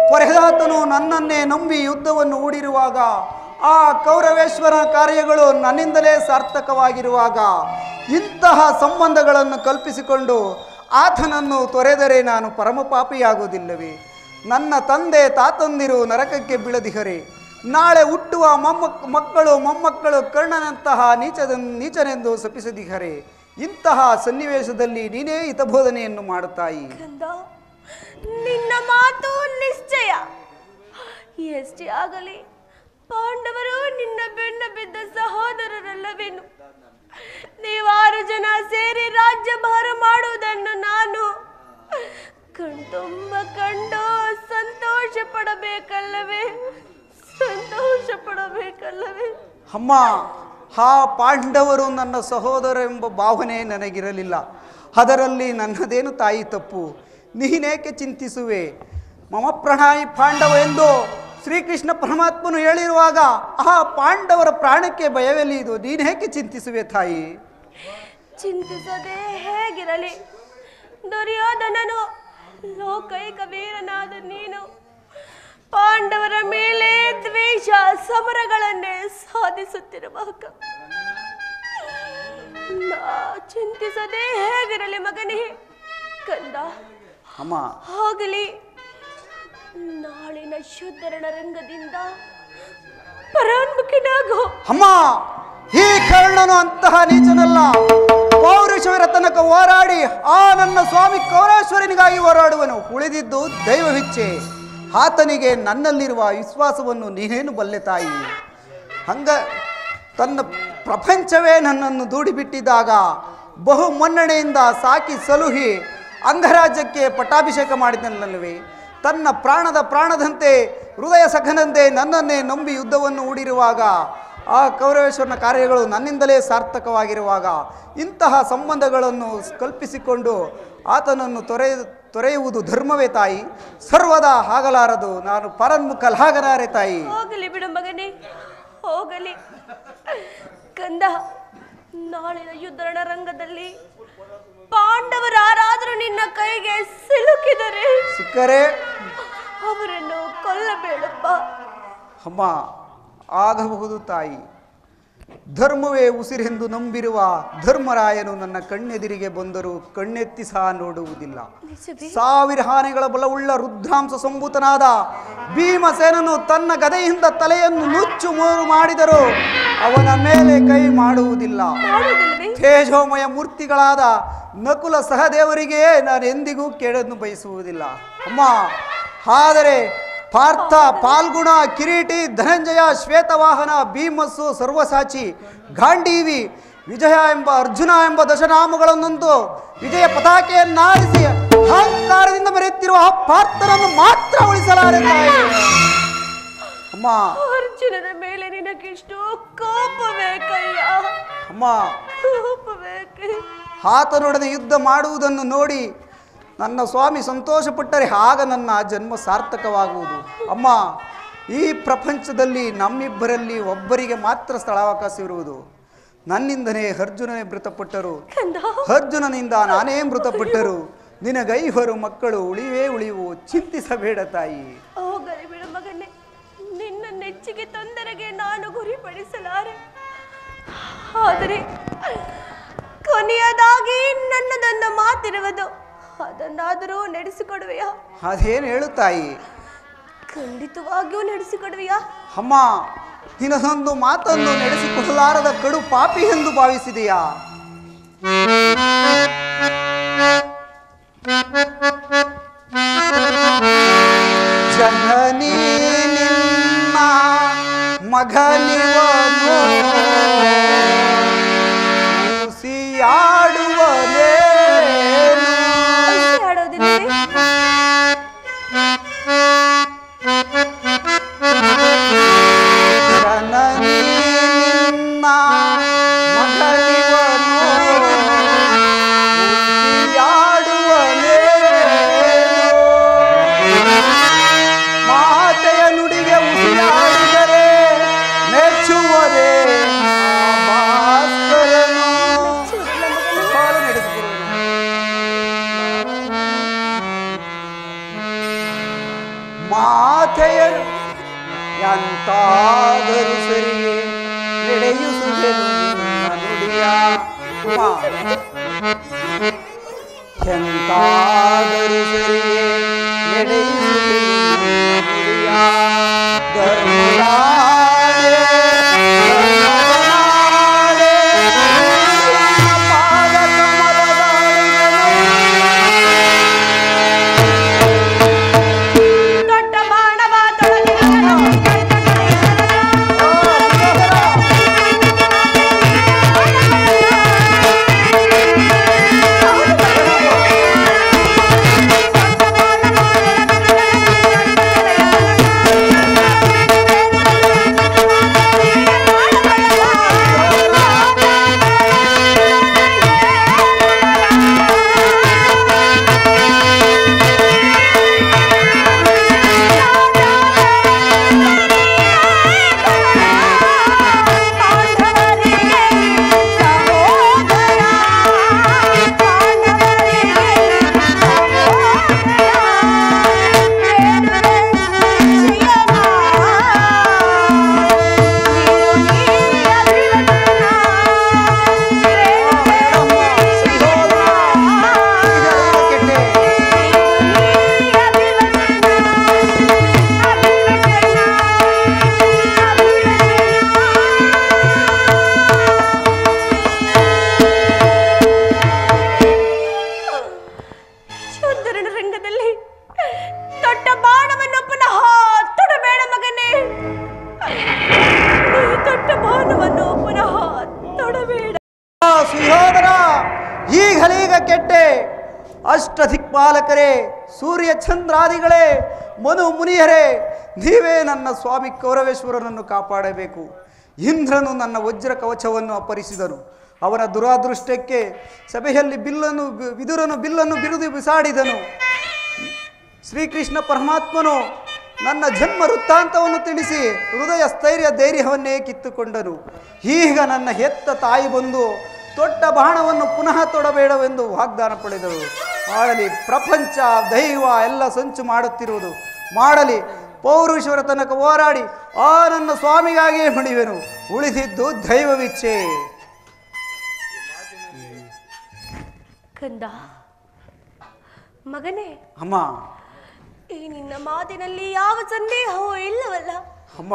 [SPEAKER 7] ಪೊರೆದಾತನು ನನ್ನನ್ನೇ ನಂಬಿ ಯುದ್ಧವನ್ನು ಹೂಡಿರುವಾಗ, ಆ ಕೌರವೇಶ್ವರ ಕಾರ್ಯಗಳು ನನ್ನಿಂದಲೇ ಸಾರ್ಥಕವಾಗಿರುವಾಗ, ಇಂತಹ ಸಂಬಂಧಗಳನ್ನು ಕಲ್ಪಿಸಿಕೊಂಡು ಆತನನ್ನು ತೊರೆದರೆ ನಾನು ಪರಮಪಾಪಿಯಾಗುವುದಿಲ್ಲವೇ? ನನ್ನ ತಂದೆ ತಾತಂದಿರು ನರಕಕ್ಕೆ ಬೀಳದಿಹರೆ, ನಾಳೆ ಹುಟ್ಟುವ ಮಕ್ಕಳು ಮೊಮ್ಮಕ್ಕಳು ಕರ್ಣನಂತಹ ನೀಚನೆಂದು ಶಪಿಸದಿಹರೆ. ಇಂತಹ ಸನ್ನಿವೇಶದಲ್ಲಿ ನೀನೇ ಹಿತಬೋಧನೆಯನ್ನು ಮಾಡುತ್ತಾಯಿ.
[SPEAKER 2] ಕಂದ, ನಿನ್ನ ಮಾತು ನಿಶ್ಚಯ. ಎಷ್ಟೇ ಆಗಲಿ ಪಾಂಡವರು ನಿನ್ನ ಬೆನ್ನ ಬಿದ್ದ ಸಹೋದರರಲ್ಲವೇನು? ನೀವಾರು ಜನ ಸೇರಿ ರಾಜ್ಯಭಾರ ಮಾಡುವುದನ್ನು ನಾನು ಕಣ್ತುಂಬ ಕಂಡು ಸಂತೋಷ ಪಡಬೇಕಲ್ಲವೇ? ಸಂತೋಷ ಪಡಬೇಕಲ್ಲವೇ?
[SPEAKER 7] ಅಮ್ಮ, ಆ ಪಾಂಡವರು ನನ್ನ ಸಹೋದರ ಎಂಬ ಭಾವನೆ ನನಗಿರಲಿಲ್ಲ. ಅದರಲ್ಲಿ ನನ್ನದೇನು ತಾಯಿ ತಪ್ಪು? ನೀನೇಕೆ ಚಿಂತಿಸುವೆ? ಮಮ ಪ್ರಣಾಯಿ ಪಾಂಡವ ಎಂದು ಶ್ರೀಕೃಷ್ಣ ಪರಮಾತ್ಮನು ಹೇಳಿರುವಾಗ ಆ ಪಾಂಡವರ ಪ್ರಾಣಕ್ಕೆ ಭಯವೆಲ್ಲಿದು? ನೀನೇಕೆ ಚಿಂತಿಸುವೆ ತಾಯಿ?
[SPEAKER 2] ಚಿಂತಿಸದೆ ಹೇಗಿರಲಿ? ದುರ್ಯೋಧನನು ಲೋಕೈಕ ವೀರನಾದ ನೀನು ಪಾಂಡವರ ಮೇಲೆ ದ್ವೇಷ ಸಮರಗಳನ್ನೇ ಸಾಧಿಸುತ್ತಿರುವಾಗ ಚಿಂತಿಸದೆ ಹೇಗಿರಲಿ ಮಗನೇ? ಕಂದ,
[SPEAKER 7] ಅಮ್ಮ,
[SPEAKER 2] ಹೋಗಲಿ. ನಾಳಿನ ಶುದ್ಧರಣ ರಂಗದಿಂದ ಪರಾನ್ಮುಖನಾಗೋ.
[SPEAKER 7] ಅಮ್ಮ, ಈ ಕರ್ಣನು ಅಂತಹ ನೀಚನಲ್ಲ. ಪೌರುಷವರ ತನಕ ಹೋರಾಡಿ ಆ ನನ್ನ ಸ್ವಾಮಿ ಕೌರೇಶ್ವರನಿಗಾಗಿ ಹೋರಾಡುವನು. ಉಳಿದಿದ್ದು ದೈವವಿಚ್ಛೆ. ಆತನಿಗೆ ನನ್ನಲ್ಲಿರುವ ವಿಶ್ವಾಸವನ್ನು ನೀನೇನು ಬಲ್ಲೆ ತಾಯಿ? ತನ್ನ ಪ್ರಪಂಚವೇ ನನ್ನನ್ನು ದೂಡಿಬಿಟ್ಟಿದ್ದಾಗ ಬಹು ಮನ್ನಣೆಯಿಂದ ಸಾಕಿ ಸಲುಹಿ ಅಂಗರಾಜ್ಯಕ್ಕೆ ಪಟ್ಟಾಭಿಷೇಕ ಮಾಡಿದನಲ್ಲವೇ? ತನ್ನ ಪ್ರಾಣದಂತೆ ಹೃದಯ ಸಖನಂತೆ ನನ್ನನ್ನೇ ನಂಬಿ ಯುದ್ಧವನ್ನು ಹೂಡಿರುವಾಗ, ಆ ಕೌರವೇಶ್ವರನ ಕಾರ್ಯಗಳು ನನ್ನಿಂದಲೇ ಸಾರ್ಥಕವಾಗಿರುವಾಗ, ಇಂತಹ ಸಂಬಂಧಗಳನ್ನು ಕಲ್ಪಿಸಿಕೊಂಡು ಆತನನ್ನು ತೊರೆಯುವುದು ಧರ್ಮವೇ ತಾಯಿ? ಸರ್ವದಾ ಆಗಲಾರದು. ನಾನು ಪರನ್ಮುಖಲಾಗಲಾರೆ ತಾಯಿ.
[SPEAKER 2] ಹೋಗಲಿ ಬಿಡು ಮಗನೇ, ಹೋಗಲಿ. ಕಂದ, ನಾಳಿನ ಯುದ್ಧರಣ ರಂಗದಲ್ಲಿ ಪಾಂಡವರು ಯಾರಾದರೂ ನಿನ್ನ ಕೈಗೆ
[SPEAKER 7] ಸಿಕ್ಕರೆ
[SPEAKER 2] ಅವರನ್ನು ಕೊಲ್ಲಬೇಡಪ್ಪ.
[SPEAKER 7] ಅಮ್ಮ, ಆಗಬಹುದು ತಾಯಿ. ಧರ್ಮವೇ ಉಸಿರೆಂದು ನಂಬಿರುವ ಧರ್ಮರಾಯನು ನನ್ನ ಕಣ್ಣೆದಿರಿಗೆ ಬಂದರೂ ಕಣ್ಣೆತ್ತಿ ಸಹ ನೋಡುವುದಿಲ್ಲ. ಸಾವಿರ ಆನೆಗಳ ಬಲವುಳ್ಳ ರುದ್ರಾಂಶ ಸಂಭೂತನಾದ ಭೀಮಸೇನನು ತನ್ನ ಗದೆಯಿಂದ ತಲೆಯನ್ನು ನುಚ್ಚು ಮೂರು ಮಾಡಿದರೂ ಅವನ ಮೇಲೆ ಕೈ ಮಾಡುವುದಿಲ್ಲ. ತೇಜೋಮಯ ಮೂರ್ತಿಗಳಾದ ನಕುಲ ಸಹದೇವರಿಗೆ ನಾನು ಎಂದಿಗೂ ಕೇಳನ್ನು ಬಯಸುವುದಿಲ್ಲ ಅಮ್ಮ. ಆದರೆ ಪಾರ್ಥ, ಪಾಲ್ಗುಣ, ಕಿರೀಟಿ, ಧನಂಜಯ, ಶ್ವೇತವಾಹನ, ಭೀಮಸ್ಸು, ಸರ್ವಸಾಚಿ, ಗಾಂಡೀವಿ, ವಿಜಯ ಎಂಬ ಅರ್ಜುನ ಎಂಬ ದಶನಾಮಗಳನ್ನೊಂದು ವಿಜಯ ಪತಾಕೆಯನ್ನಾರಿಸಿ ಅಹಂಕಾರದಿಂದ ಮೆರೆಯುತ್ತಿರುವ ಆ ಪಾರ್ಥನನ್ನು ಮಾತ್ರ ಉಳಿಸಲಾರೆ ತಾಯಿ. ಅಮ್ಮ,
[SPEAKER 2] ಅರ್ಜುನನ ಮೇಲೆ ನಿನಗಿಷ್ಟು ಕೋಪಬೇಕಯ್ಯ.
[SPEAKER 7] ಅಮ್ಮ,
[SPEAKER 2] ಕೋಪಬೇಕೆ?
[SPEAKER 7] ಆತನೊಡನೆ ಯುದ್ಧ ಮಾಡುವುದನ್ನು ನೋಡಿ ನನ್ನ ಸ್ವಾಮಿ ಸಂತೋಷಪಟ್ಟರೆ ಆಗ ನನ್ನ ಜನ್ಮ ಸಾರ್ಥಕವಾಗುವುದು. ಅಮ್ಮ, ಈ ಪ್ರಪಂಚದಲ್ಲಿ ನಮ್ಮಿಬ್ಬರಲ್ಲಿ ಒಬ್ಬರಿಗೆ ಮಾತ್ರ ಸ್ಥಳಾವಕಾಶವಿರುವುದು. ನನ್ನಿಂದನೇ ಅರ್ಜುನನೇ ಮೃತಪಟ್ಟರು, ಅರ್ಜುನನಿಂದ ನಾನೇ ಮೃತಪಟ್ಟರು. ನಿನಗೈವರು ಮಕ್ಕಳು ಉಳಿಯುವು, ಚಿಂತಿಸಬೇಡ ತಾಯಿ.
[SPEAKER 2] ಹೋಗಲಿ ಬಿಡು ಮಗನೇ, ನಿನ್ನ ನೆಚ್ಚಿಗೆ ತೊಂದರೆಗೆ ನಾನು ಗುರಿಪಡಿಸಲಾರೆ. ಆದರೆ ಕೊನೆಯದಾಗಿ ನನ್ನದೊಂದು ಮಾತಿರುವುದು, ಅದನ್ನಾದರೂ ನಡೆಸಿಕೊಡುವೆಯಾ?
[SPEAKER 7] ಅದೇನು ಹೇಳು ತಾಯಿ.
[SPEAKER 2] ಖಂಡಿತವಾಗಿಯೂ ನಡೆಸಿಕೊಡುವೆಯಾ?
[SPEAKER 7] ಅಮ್ಮ, ನಿನ್ನದೊಂದು ಮಾತನ್ನು ನಡೆಸಿಕೊಡಲಾರದ ಕಡು ಪಾಪಿ ಎಂದು ಭಾವಿಸಿದೆಯಾ? ಜನನಿ ನಿನ್ನ ಮಗನಿವನು ಉಸಿಯಾಡುವನೇನು? ಜನನಿ ನಿನ್ನ ಮಗನಿವನು ಉಸಿಯಾಡುವನೇನು? ಮಾತೆಯ ನುಡಿಗೆ ಉಸಿರಾಡಿದರೆ ಮೆಚ್ಚುವರೇ ಭಾಸ್ಕರನು. ಸಾಲು ನಡೆಸಿಕೊಡುವನು. ಮಾತೆಯ ಎಂತಾದರೂ ಸರಿಯೇ ನಡೆಯುಸುವೆನು ನಿನ್ನ ನುಡಿಯ. ಎಂತಾದರೂ ಸರಿಯೇ ನಡೆಯುಸುವೆನು ನಿನ್ನ ನುಡಿಯ. ಧರ್ಮನಾಡೆ, ಧರ್ಮನಾಡೆ, ನಿನ್ನ ಪಾದ ಕಮಲದ ಅಡಿಗನು.
[SPEAKER 2] ದೊಡ್ಡ ಬಾಣವ ತೊಳೆದಿರುವನು, ರಂಗದಲ್ಲಿ ದೊಡ್ಡ ಬಾಣವನ್ನು ಪುನಃ ತೊಡಬೇಡ ಮಗನೇ. ದೊಡ್ಡ ಬಾಣವನ್ನು ಪುನಃ ತೊಡಬೇಡ.
[SPEAKER 7] ಸುಯೋಧನ, ಈಗಲೀಗ ಕೆಟ್ಟೆ. ಅಷ್ಟದಿಕ್ಪಾಲಕರೇ, ಸೂರ್ಯ ಚಂದ್ರಾದಿಗಳೇ, ಮನು ಮುನಿಯರೇ, ನೀವೇ ನನ್ನ ಸ್ವಾಮಿ ಕೌರವೇಶ್ವರನನ್ನು ಕಾಪಾಡಬೇಕು. ಇಂದ್ರನು ನನ್ನ ವಜ್ರ ಕವಚವನ್ನು ಅಪಹರಿಸಿದನು. ಅವನ ದುರಾದೃಷ್ಟಕ್ಕೆ ಸಭೆಯಲ್ಲಿ ವಿದುರನು ಬಿಲ್ಲನ್ನು ಬಿರುದು ಬಿಸಾಡಿದನು. ಶ್ರೀಕೃಷ್ಣ ಪರಮಾತ್ಮನು ನನ್ನ ಜನ್ಮ ವೃತ್ತಾಂತವನ್ನು ತಿಳಿಸಿ ಹೃದಯ ಸ್ಥೈರ್ಯ ಧೈರ್ಯವನ್ನೇ ಕಿತ್ತುಕೊಂಡನು. ಈಗ ನನ್ನ ಹೆತ್ತ ತಾಯಿ ಬಂದು ತೊಟ್ಟ ಬಾಣವನ್ನು ಪುನಃ ತೊಡಬೇಡವೆಂದು ವಾಗ್ದಾನ ಪಡೆದಳು. ಮಾಡಲಿ, ಪ್ರಪಂಚ ದೈವ ಎಲ್ಲ ಸಂಚು ಮಾಡುತ್ತಿರುವುದು. ಮಾಡಲಿ, ಪೌರುಷವರ ತನಕ ಹೋರಾಡಿ ಆ ನನ್ನ ಸ್ವಾಮಿಗಾಗಿಯೇ ಮಡಿವೆನು. ಉಳಿದಿದ್ದು ದೈವವಿಚ್ಛೆ.
[SPEAKER 2] ಕಂದ ಮಗನೇ,
[SPEAKER 7] ಅಮ್ಮ,
[SPEAKER 2] ಈ ನಿನ್ನ ಮಾತಿನಲ್ಲಿ ಯಾವ ಸಂದೇಹವೂ ಇಲ್ಲವಲ್ಲ?
[SPEAKER 7] ಅಮ್ಮ,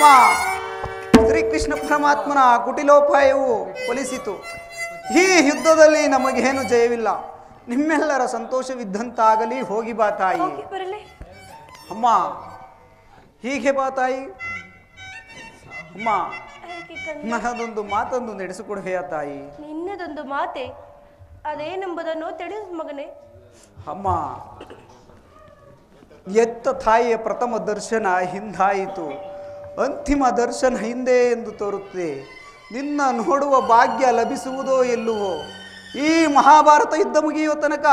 [SPEAKER 7] ಅಮ್ಮ, ಶ್ರೀಕೃಷ್ಣ ಪರಮಾತ್ಮನ ಕುಟಿಲೋಪಾಯವು ಫಲಿಸಿತು. ಈ ಯುದ್ಧದಲ್ಲಿ ನಮಗೇನು ಜಯವಿಲ್ಲ. ನಿಮ್ಮೆಲ್ಲರ ಸಂತೋಷವಿದ್ದಂತಾಗಲಿ. ಹೋಗಿ ಬಾ ತಾಯಿ.
[SPEAKER 2] ಹೋಗಿ ಬರಲೇ?
[SPEAKER 7] ಅಮ್ಮ, ಹೀಗೆ ಬಾ ತಾಯಿ. ಅಮ್ಮ,
[SPEAKER 2] ಯಾಕೆ ಕಂದ?
[SPEAKER 7] ನನ್ನದೊಂದು ಮಾತನ್ನು ನಡೆಸಿಕೊಡುವೆಯಾ ತಾಯಿ?
[SPEAKER 2] ನಿನ್ನದೊಂದು ಮಾತೆ, ಅದೇನೆಂಬುದನ್ನು ತಿಳಿಸು ಮಗನೇ.
[SPEAKER 7] ಅಮ್ಮ, ಎತ್ತ ತಾಯಿಯ ಪ್ರಥಮ ದರ್ಶನ ಹಿಂದಾಯಿತು, ಅಂತಿಮ ದರ್ಶನ ಹಿಂದೆ ಎಂದು ತೋರುತ್ತದೆ. ನಿನ್ನ ನೋಡುವ ಭಾಗ್ಯ ಲಭಿಸುವುದೋ ಎಲ್ಲವೋ. ಈ ಮಹಾಭಾರತ ಯುದ್ಧ ಮುಗಿಯುವ ತನಕ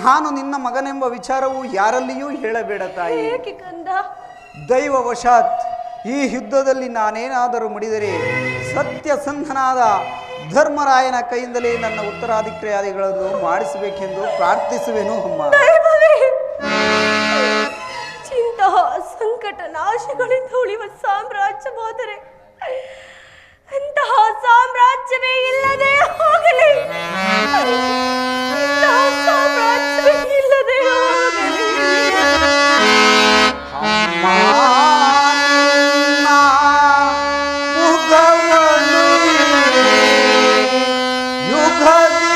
[SPEAKER 7] ನಾನು ನಿನ್ನ ಮಗನೆಂಬ ವಿಚಾರವು ಯಾರಲ್ಲಿಯೂ ಹೇಳಬೇಡ ತಾಯಿ.
[SPEAKER 2] ಏಕೆ ಕಂದ?
[SPEAKER 7] ದೈವವಶಾತ್ ಈ ಯುದ್ಧದಲ್ಲಿ ನಾನೇನಾದರೂ ಮುಡಿದರೆ ಸತ್ಯಸಂಧನಾದ ಧರ್ಮರಾಯನ ಕೈಯಿಂದಲೇ ನನ್ನ ಉತ್ತರಾಧಿಕಾರಿಗಳನ್ನು ಮಾಡಿಸಬೇಕೆಂದು ಪ್ರಾರ್ಥಿಸುವೆನು ಅಮ್ಮ.
[SPEAKER 2] ಇಂತಹ ಸಂಕಟ ನಾಶಗಳಿಂದ ಉಳಿಯುವ ಸಾಮ್ರಾಜ್ಯವಾದರೆ ಅಂತಹ ಸಾಮ್ರಾಜ್ಯವೇ ಇಲ್ಲದೆ ಹೋಗಲಿ. ಇಂತಹ ಸಾಮ್ರಾಜ್ಯವೇ ಇಲ್ಲದೆ ಹೋಗಲಿ.
[SPEAKER 7] ಯುಗದಿ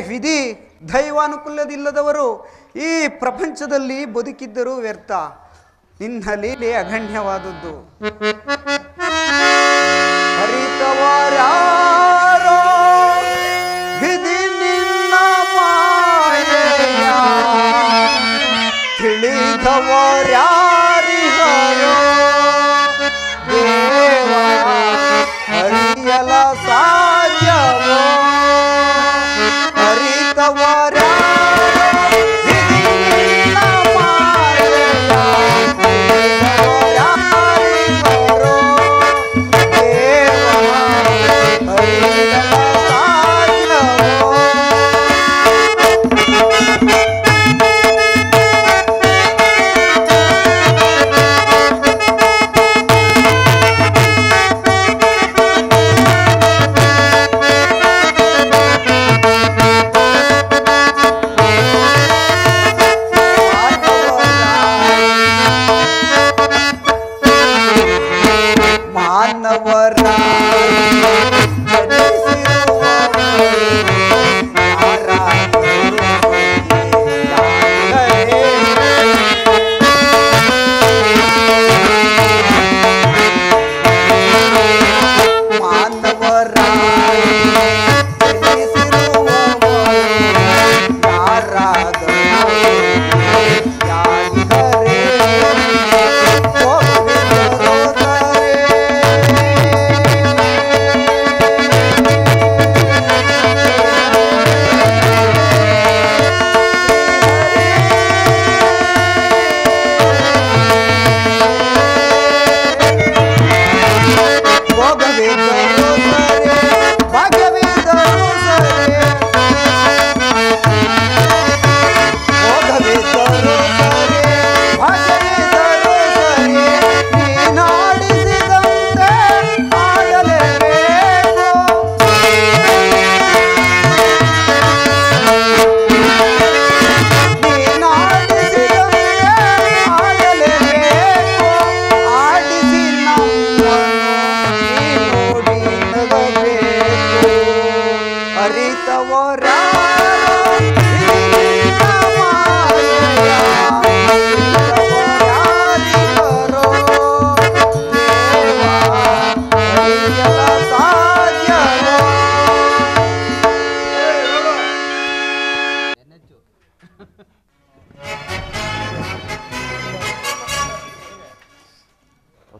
[SPEAKER 7] ವಿಧಿ ದೈವಾನುಕೂಲದಿಲ್ಲದವರು ಈ ಪ್ರಪಂಚದಲ್ಲಿ ಬದುಕಿದ್ದರೂ ವ್ಯರ್ಥ. ನಿನ್ನ ಲೀಲೆ ಅಗಣ್ಯವಾದದ್ದು. ಹರಿತವರಾರೋ ವಿಧಿ ನಿನ್ನ ಮಾಯೆಯ, ತಿಳಿದವರ್ಯಾರಿಗರೋ ದೇವ ಹರಿಯಲ ಸಾಧ್ಯವೋ.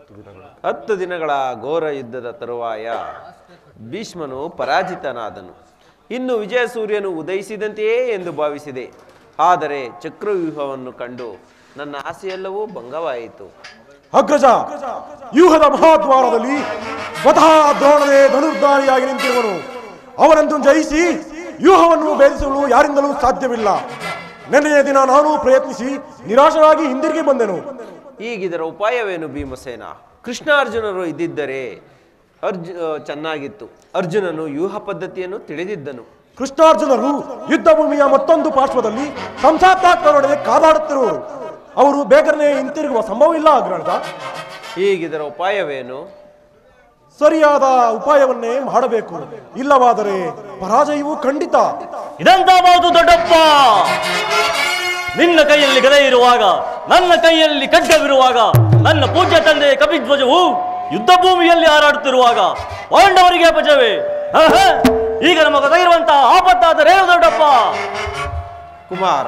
[SPEAKER 3] 10 ದಿನಗಳ ಘೋರ ಯುದ್ಧದ ತರುವಾಯ ಭೀಷ್ಮನು ಪರಾಜಿತನಾದನು. ಇನ್ನು ವಿಜಯ ಸೂರ್ಯನು ಉದಯಿಸಿದಂತೆಯೇ ಎಂದು ಭಾವಿಸಿದೆ. ಆದರೆ ಚಕ್ರವ್ಯೂಹವನ್ನು ಕಂಡು ನನ್ನ ಆಸೆಯೆಲ್ಲವೂ ಭಂಗವಾಯಿತು.
[SPEAKER 4] ಅಗ್ರಜ, ವ್ಯೂಹದ ಮಹಾದ್ವಾರದಲ್ಲಿ ಸ್ವತಃ ದ್ರೋಣನೇ ಧನುರ್ಧಾರಿಯಾಗಿ ನಿಂತಿರುವನು. ಅವನನ್ನು ಜಯಿಸಿ ವ್ಯೂಹವನ್ನು ಭೇದಿಸಲು ಯಾರಿಂದಲೂ ಸಾಧ್ಯವಿಲ್ಲ. ನೆನ್ನೆಯ ದಿನ ನಾನು ಪ್ರಯತ್ನಿಸಿ ನಿರಾಶರಾಗಿ ಹಿಂದಿರುಗಿ ಬಂದೆನು.
[SPEAKER 3] ಈಗಿದರ ಉಪಾಯವೇನು ಭೀಮಸೇನ? ಕೃಷ್ಣ ಅರ್ಜುನರು ಇದ್ದಿದ್ದರೆ ಚೆನ್ನಾಗಿತ್ತು. ಅರ್ಜುನನು ವ್ಯೂಹ ಪದ್ಧತಿಯನ್ನು ತಿಳಿದಿದ್ದನು.
[SPEAKER 4] ಕೃಷ್ಣಾರ್ಜುನರು ಯುದ್ಧ ಭೂಮಿಯ ಮತ್ತೊಂದು ಪಾರ್ಶ್ವದಲ್ಲಿ ಸಂಸಾತ್ಮಕರೊಡನೆ ಕಾದಾಡುತ್ತಿರುವರು. ಅವರು ಬೇಗನೆ ಹಿಂತಿರುಗುವ ಸಂಭವವಿಲ್ಲ ಅಗ್ರಜ.
[SPEAKER 3] ಈಗಿದರ ಉಪಾಯವೇನು?
[SPEAKER 4] ಸರಿಯಾದ ಉಪಾಯವನ್ನೇ ಮಾಡಬೇಕು. ಇಲ್ಲವಾದರೆ ಪರಾಜಯವು ಖಂಡಿತ.
[SPEAKER 8] ಇದಂತಾವುದು ದೊಡ್ಡಪ್ಪ. ನಿನ್ನ ಕೈಯಲ್ಲಿ ಗದೆ ಇರುವಾಗ, ನನ್ನ ಕೈಯಲ್ಲಿ ಖಡ್ಗವಿರುವಾಗ, ನನ್ನ ಪೂಜ್ಯ ತಂದೆ ಕಪಿಧ್ವಜವು ಯುದ್ಧ ಭೂಮಿಯಲ್ಲಿ ಹಾರಾಡುತ್ತಿರುವಾಗ ಪಾಂಡವರಿಗೆ ಅಪಜಯವೇ? ಈಗ ನಮಗೆ ಒದಗಿರುವಂತಹ ಆಪತ್ತಾದರೇನು ದೊಡ್ಡಪ್ಪ?
[SPEAKER 3] ಕುಮಾರ,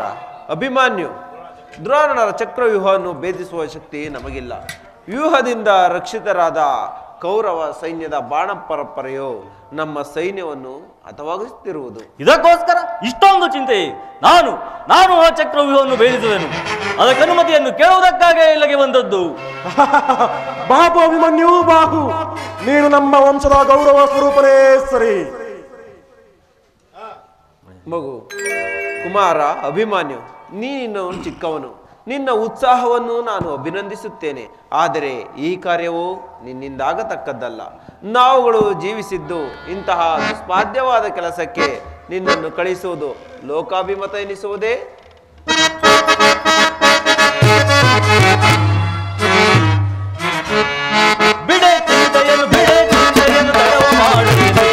[SPEAKER 3] ಅಭಿಮನ್ಯು ದ್ರೋಣರ ಚಕ್ರವ್ಯೂಹವನ್ನು ಭೇದಿಸುವ ಶಕ್ತಿ ನಮಗಿಲ್ಲ. ವ್ಯೂಹದಿಂದ ರಕ್ಷಿತರಾದ ಕೌರವ ಸೈನ್ಯದ ಬಾಣ ಪರಂಪರೆಯು ನಮ್ಮ ಸೈನ್ಯವನ್ನು ಹತವಾಗಿಸುತ್ತಿರುವುದು.
[SPEAKER 8] ಇದಕ್ಕೋಸ್ಕರ ಇಷ್ಟೊಂದು ಚಿಂತೆ? ನಾನು ಆ ಚಕ್ರವ್ಯೂಹವನ್ನು ಭೇದಿಸುವೆನು. ಅದಕ್ಕೆ ಅನುಮತಿಯನ್ನು ಕೇಳುವುದಕ್ಕಾಗಿ ಇಲ್ಲಿಗೆ ಬಂದದ್ದು.
[SPEAKER 4] ಬಾಬು ಅಭಿಮನ್ಯು, ಬಾಹು, ನೀನು ನಮ್ಮ ವಂಶದ ಗೌರವ ಸ್ವರೂಪನೇ ಸರಿ.
[SPEAKER 3] ಮಗು ಕುಮಾರ ಅಭಿಮನ್ಯು, ನೀನು ಚಿಕ್ಕವನು. ನಿನ್ನ ಉತ್ಸಾಹವನ್ನು ನಾನು ಅಭಿನಂದಿಸುತ್ತೇನೆ. ಆದರೆ ಈ ಕಾರ್ಯವು ನಿನ್ನಿಂದಾಗತಕ್ಕದ್ದಲ್ಲ. ನಾವುಗಳು ಜೀವಿಸಿದ್ದು ಇಂತಹ ದುಸ್ಸಾಧ್ಯವಾದ ಕೆಲಸಕ್ಕೆ ನಿನ್ನನ್ನು ಕಳಿಸುವುದು ಲೋಕಾಭಿಮತ ಎನಿಸುವುದೇ?
[SPEAKER 8] ಬಿಡೆ ಚಿಂತೆಯನ್ನು ತಡವ ಮಾಡುವುದೇ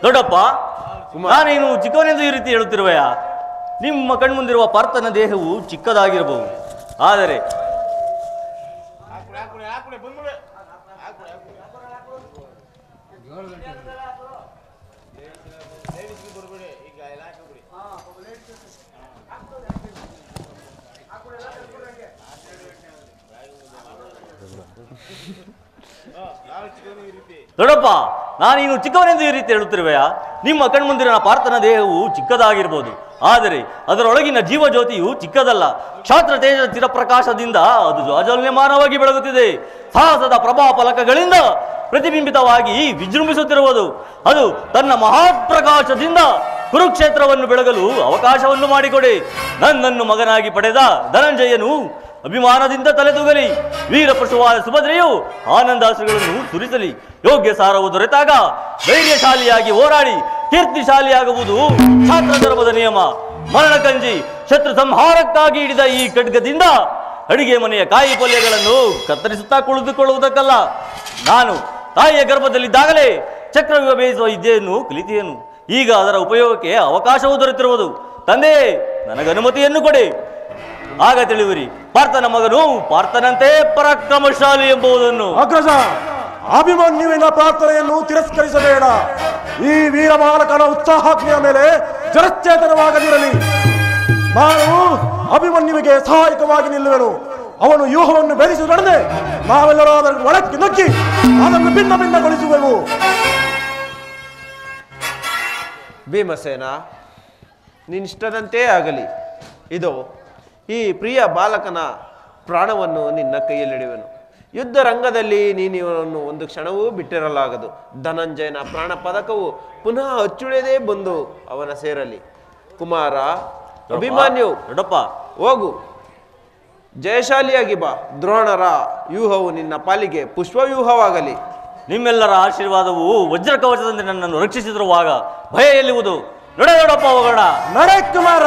[SPEAKER 8] ದೊಡ್ಡಪ್ಪ, ನಾನೇನು ಚಿಕ್ಕವನೆಂದು ಈ ರೀತಿ ಹೇಳುತ್ತಿರುವೆಯ? ನಿಮ್ಮ ಕಣ್ಮುಂದಿರುವ ಪಾರ್ಥನ ದೇಹವು ಚಿಕ್ಕದಾಗಿರಬಹುದು, ಆದರೆ ದೊಡ್ಡಪ್ಪ, ನಾನೀನು ಚಿಕ್ಕವನೆಂದು ಈ ರೀತಿ ಹೇಳುತ್ತಿರುವೆಯ? ನಿಮ್ಮ ಕಣ್ಮುಂದಿನ ಪಾರ್ಥನ ದೇಹವು ಚಿಕ್ಕದಾಗಿರ್ಬೋದು, ಆದರೆ ಅದರೊಳಗಿನ ಜೀವಜ್ಯೋತಿಯು ಚಿಕ್ಕದಲ್ಲ. ಕ್ಷಾತ್ರ ತೇಜ ಚಿರಪ್ರಕಾಶದಿಂದ ಅದು ಜ್ವಾಜ್ವಲ್ಯಮಾನವಾಗಿ ಬೆಳಗುತ್ತಿದೆ. ಸಾಹಸದ ಪ್ರಭಾ ಫಲಕಗಳಿಂದ ಪ್ರತಿಬಿಂಬಿತವಾಗಿ ವಿಜೃಂಭಿಸುತ್ತಿರುವುದು. ಅದು ತನ್ನ ಮಹತ್ ಪ್ರಕಾಶದಿಂದ ಕುರುಕ್ಷೇತ್ರವನ್ನು ಬೆಳಗಲು ಅವಕಾಶವನ್ನು ಮಾಡಿಕೊಡಿ. ನನ್ನನ್ನು ಮಗನಾಗಿ ಪಡೆದ ಧನಂಜಯನು ಅಭಿಮಾನದಿಂದ ತಲೆತೂಗಲಿ. ವೀರ ಪಶುವಾದ ಸುಭದ್ರೆಯು ಆನಂದಾಶ್ರುಗಳನ್ನು ಸುರಿಸಲಿ. ಯೋಗ್ಯ ಸಾರವು ದೊರೆತಾಗ ಧೈರ್ಯಶಾಲಿಯಾಗಿ ಹೋರಾಡಿ ಕೀರ್ತಿಶಾಲಿಯಾಗುವುದು ಛಾತ್ರ ಧರ್ಮದ ನಿಯಮ. ಮರಣಕಂಜಿ ಶತ್ರು ಸಂಹಾರಕ್ಕಾಗಿ ಹಿಡಿದ ಈ ಖಡ್ಗದಿಂದ ಅಡಿಗೆ ಮನೆಯ ಕಾಯಿ ಪಲ್ಯಗಳನ್ನು ಕತ್ತರಿಸುತ್ತಾ ಕುಳಿತುಕೊಳ್ಳುವುದಕ್ಕಲ್ಲ. ನಾನು ತಾಯಿಯ ಗರ್ಭದಲ್ಲಿದ್ದಾಗಲೇ ಚಕ್ರವ್ಯೂಹ ಬೇಯಿಸುವ ವಿದ್ಯೆಯನ್ನು ಕಲಿತೆಯನು. ಈಗ ಅದರ ಉಪಯೋಗಕ್ಕೆ ಅವಕಾಶವೂ ದೊರೆತಿರುವುದು. ತಂದೆ, ನನಗನುಮತಿಯನ್ನು ಕೊಡಿ. ಆಗ ತಿಳಿಯುವಿರಿ ಪಾರ್ಥನ ಮಗನು ಪಾರ್ಥನಂತೆ ಪರಾಕ್ರಮಶಾಲಿ ಎಂಬುದನ್ನು.
[SPEAKER 4] ಅಗ್ರಜ, ಅಭಿಮನ್ಯುವಿನ ಪ್ರಾರ್ಥನೆಯನ್ನು ತಿರಸ್ಕರಿಸಬೇಡ. ಈ ವೀರ ಬಾಲಕನ ಉತ್ಸಾಹಾಗ್ನಿಯ ಮೇಲೆ ಜಲಚೇತನವಾಗದಿರಲಿ. ನಾನು ಅಭಿಮನ್ಯುವಿಗೆ ಸಹಾಯಕವಾಗಿ ನಿಲ್ಲುವೆನು. ಅವನು ವ್ಯೂಹವನ್ನು ಬೆಳೆಸಿದೊಡನೆ ನಾವೆಲ್ಲರೂ ಅದನ್ನು ಒಳಕ್ಕೆ ನುಗ್ಗಿ ಅದನ್ನು ಭಿನ್ನ ಭಿನ್ನಗೊಳಿಸುವೆವು.
[SPEAKER 3] ಭೀಮಸೇನ, ನಿನ್ನಿಷ್ಟದಂತೆ ಆಗಲಿ. ಇದು ಈ ಪ್ರಿಯ ಬಾಲಕನ ಪ್ರಾಣವನ್ನು ನಿನ್ನ ಕೈಯಲ್ಲಿಡುವೆನು. ಯುದ್ಧ ರಂಗದಲ್ಲಿ ನೀನು ಇವನನ್ನು ಒಂದು ಕ್ಷಣವೂ ಬಿಟ್ಟಿರಲಾಗದು. ಧನಂಜಯನ ಪ್ರಾಣ ಪದಕವು ಪುನಃ ಅಚ್ಚುಳಿಯದೇ ಬಂದು ಅವನ ಸೇರಲಿ. ಕುಮಾರ ಅಭಿಮನ್ಯು, ಹೋಗು, ಜಯಶಾಲಿಯಾಗಿ ಬಾ. ದ್ರೋಣರ ವ್ಯೂಹವು ನಿನ್ನ ಪಾಲಿಗೆ ಪುಷ್ಪವ್ಯೂಹವಾಗಲಿ.
[SPEAKER 8] ನಿಮ್ಮೆಲ್ಲರ ಆಶೀರ್ವಾದವು ವಜ್ರ ಕವಚದಂತೆ ನನ್ನನ್ನು ರಕ್ಷಿಸಿದಿರುವಾಗ ಭಯ ಎಲ್ಲಿರುವುದು? ನೋಡಪ್ಪ, ಹೋಗೋಣ.
[SPEAKER 4] ನಡೆ ಕುಮಾರ.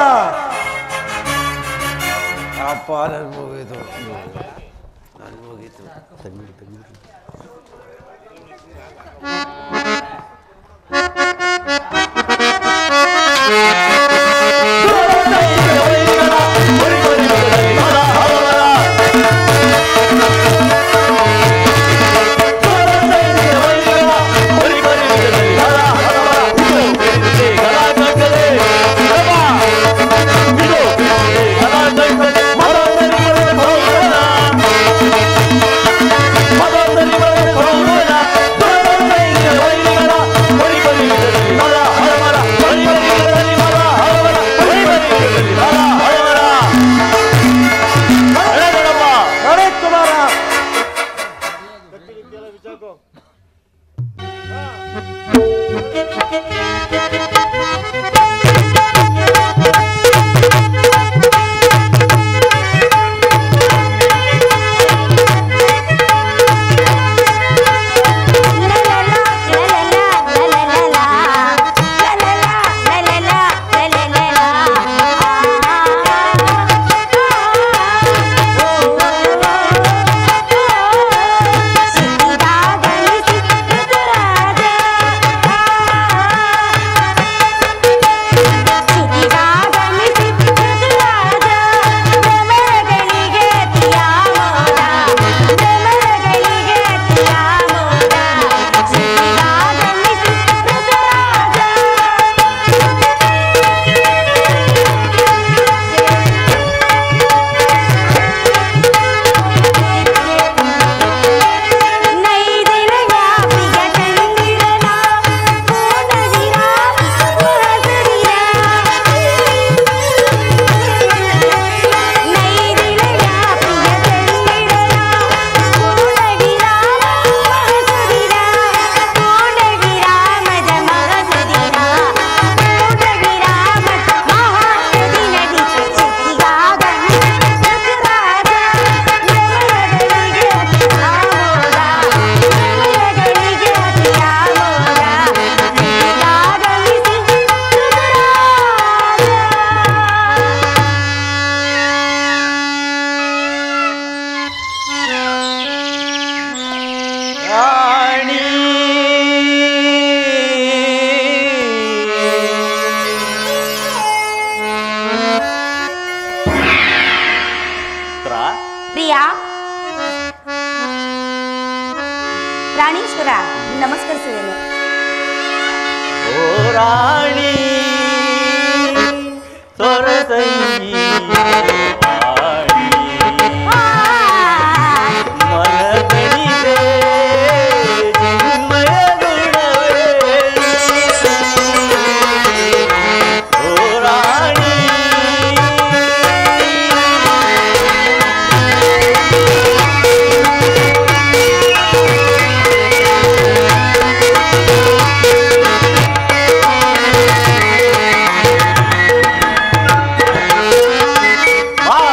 [SPEAKER 9] ಪ್ರಿಯಾ, ಪ್ರಾಣೇಶ್ವರ ನಮಸ್ಕರಿಸುತ್ತೇನೆ.
[SPEAKER 8] ಓ ರಾಣಿ ಸೊರಸಂಗಿ ಮನದನಿದೆ ಚಿನ್ಮಯ ಗುಣವೇ. ಓ ರಾಣಿ
[SPEAKER 9] ಆ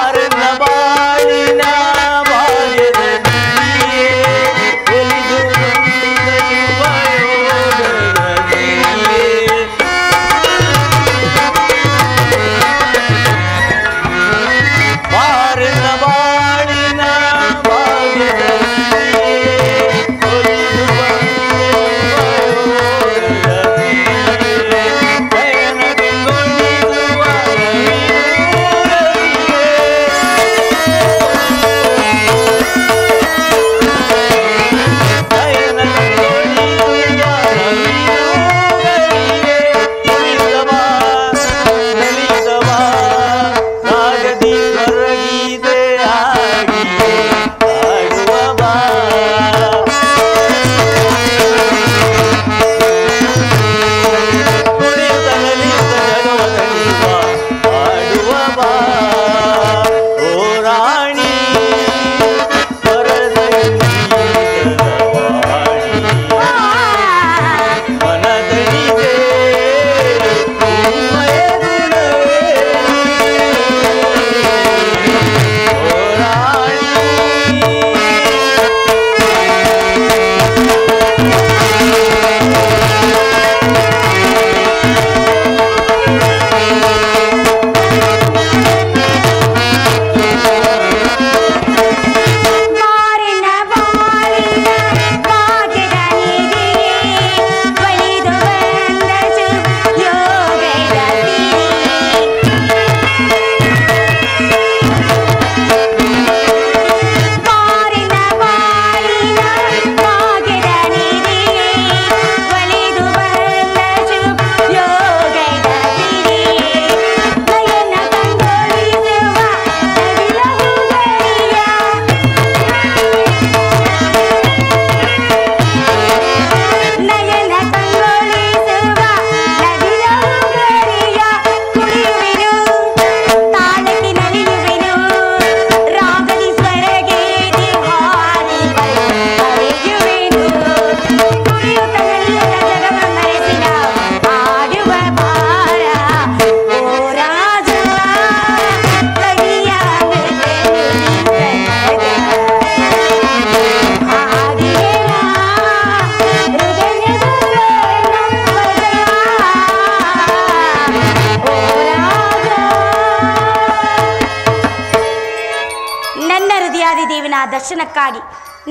[SPEAKER 9] ದರ್ಶನಕ್ಕಾಗಿ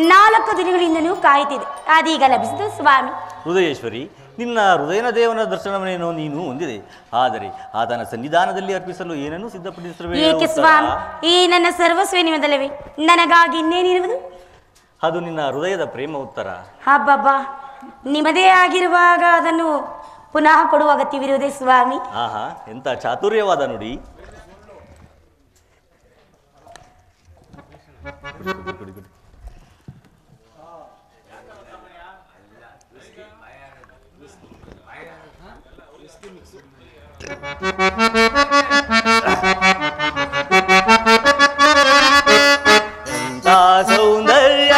[SPEAKER 9] 4 ದಿನಗಳಿಂದಲೂ ಕಾಯುತ್ತಿದೆ. ಅದೀಗ ಲಭಿಸಿತು ಸ್ವಾಮಿ.
[SPEAKER 8] ಹೃದಯೇಶ್ವರಿ, ನಿನ್ನ ಹೃದಯನ ದೇವನ ದರ್ಶನವನ್ನೇನೋ ನೀನು ಹೊಂದಿದೆ, ಆದರೆ ಆತನ ಸನ್ನಿಧಾನದಲ್ಲಿ ಅರ್ಪಿಸಲು ಏನನ್ನೂ ಸಿದ್ಧಪಡಿಸಿರಬೇಕು.
[SPEAKER 9] ಏಕೆ ಸ್ವಾಮಿ, ಈ ನನ್ನ ಸರ್ವಸ್ವೇ ನಿಮ್ಮದಲ್ಲವೇ? ನನಗಾಗಿ ಇನ್ನೇನಿರುವುದು?
[SPEAKER 8] ಅದು ನಿನ್ನ ಹೃದಯದ ಪ್ರೇಮ ಉತ್ತರ.
[SPEAKER 9] ಹಬ್ಬಬ್ಬಾ, ನಿಮ್ಮದೇ ಆಗಿರುವಾಗ ಅದನ್ನು ಪುನಃ ಕೊಡುವ ಅಗತ್ಯವಿರುವುದೇ ಸ್ವಾಮಿ?
[SPEAKER 8] ಆಹಾ, ಎಂತ ಚಾತುರ್ಯವಾದ ನುಡಿ. ಎಂತ ಸೌಂದರ್ಯ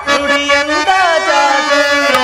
[SPEAKER 8] ನುಡಿಯಂತ ಚಾತುರ್ಯ.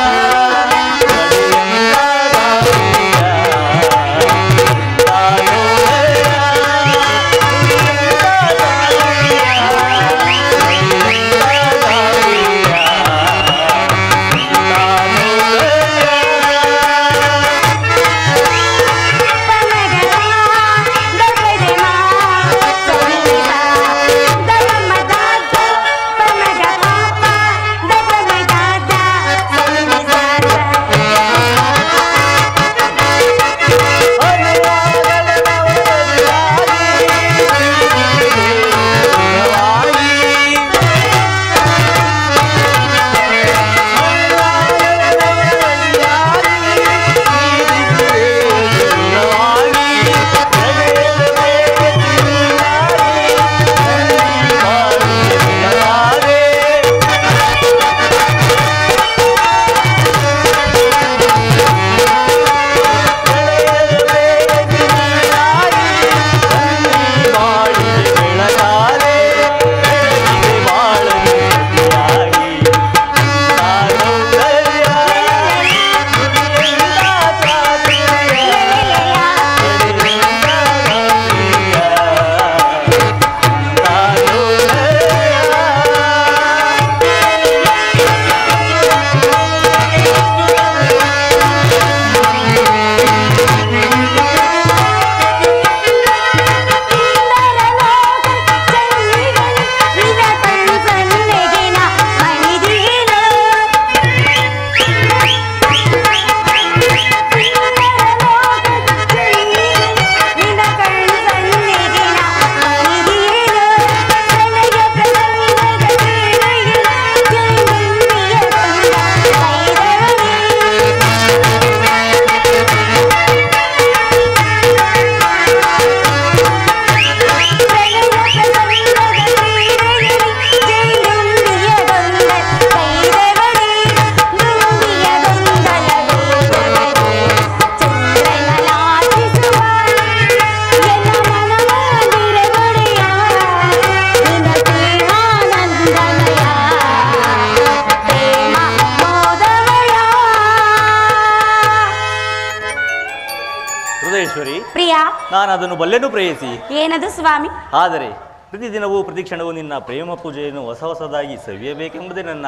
[SPEAKER 8] ನಾನು ಅದನ್ನು ಬಲ್ಲೆನೂ ಪ್ರೇಯಸಿ.
[SPEAKER 9] ಏನದು ಸ್ವಾಮಿ?
[SPEAKER 8] ಆದರೆ ಪ್ರತಿದಿನವೂ ಪ್ರತಿಕ್ಷಣವೂ ನಿನ್ನ ಪ್ರೇಮ ಪೂಜೆಯನ್ನು ಹೊಸ ಹೊಸದಾಗಿ ಸವಿಯಬೇಕೆಂಬುದೇ ನನ್ನ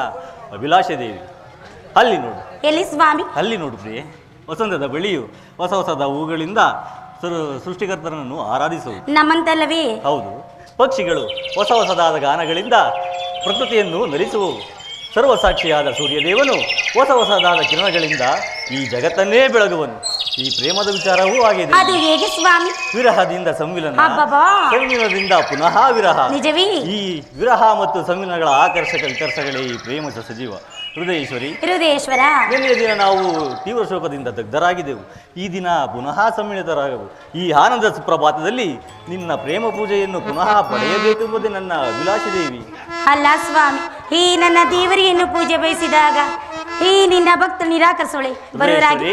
[SPEAKER 8] ಅಭಿಲಾಷೆ ದೇವಿ. ಅಲ್ಲಿ ನೋಡು.
[SPEAKER 9] ಎಲ್ಲಿ ಸ್ವಾಮಿ?
[SPEAKER 8] ಅಲ್ಲಿ ನೋಡು ಪ್ರಿಯೆ, ವಸಂತದ ಬಳಿಯು ಹೊಸ ಹೊಸದ ಹೂಗಳಿಂದ ಸೃಷ್ಟಿಕರ್ತನನ್ನು ಆರಾಧಿಸುವುದು
[SPEAKER 9] ನಮ್ಮಂತಲ್ಲವೇ?
[SPEAKER 8] ಹೌದು. ಪಕ್ಷಿಗಳು ಹೊಸ ಹೊಸದಾದ ಗಾನಗಳಿಂದ ಪ್ರಕೃತಿಯನ್ನು ನಲಿಸುವವು. ಸರ್ವಸಾಕ್ಷಿಯಾದ ಸೂರ್ಯದೇವನು ಹೊಸ ಹೊಸದಾದ ಕಿರಣಗಳಿಂದ ಈ ಜಗತ್ತನ್ನೇ ಬೆಳಗುವನು. ಈ ಪ್ರೇಮದ ವಿಚಾರವೂ ಆಗಿದೆ.
[SPEAKER 9] ಅದು ಹೇಗೆ ಸ್ವಾಮಿ?
[SPEAKER 8] ವಿರಹದಿಂದ ಸಂವಿಲನ, ಸಂವಿಲನದಿಂದ ಪುನಃ ವಿರಹ.
[SPEAKER 9] ನಿಜವೇ?
[SPEAKER 8] ಈ ವಿರಹ ಮತ್ತು ಸಂವಿಲನಗಳ ಆಕರ್ಷಕ ವಿಕರ್ಷಗಳೇ ಈ ಪ್ರೇಮದ ಸಜೀವ. ಹೃದಯೇಶ್ವರಿ,
[SPEAKER 9] ಹೃದಯೇಶ್ವರ,
[SPEAKER 8] ನಿನ್ನೆಯ ದಿನ ನಾವು ತೀವ್ರ ಶೋಕದಿಂದ ದಗ್ಧರಾಗಿದ್ದೆವು. ಈ ದಿನ ಪುನಃ ಸಮ್ಮಿಳಿತರಾಗವು. ಈ ಆನಂದ ಸುಪ್ರಭಾತದಲ್ಲಿ ನಿನ್ನ ಪ್ರೇಮ ಪೂಜೆಯನ್ನು ಪುನಃ ಪಡೆಯಬೇಕೆಂಬುದೇ ನನ್ನ ಅಭಿಲಾಷೆ ದೇವಿ.
[SPEAKER 9] ಅಲ್ಲ ಸ್ವಾಮಿ, ಈ ನನ್ನ ದೇವರಿಯನ್ನು ಪೂಜೆ ಬಯಸಿದಾಗ ಈ ನಿನ್ನ ಭಕ್ತ ನಿರಾಕರಿಸೋಳೆ ಬರುವರಾಗಿ.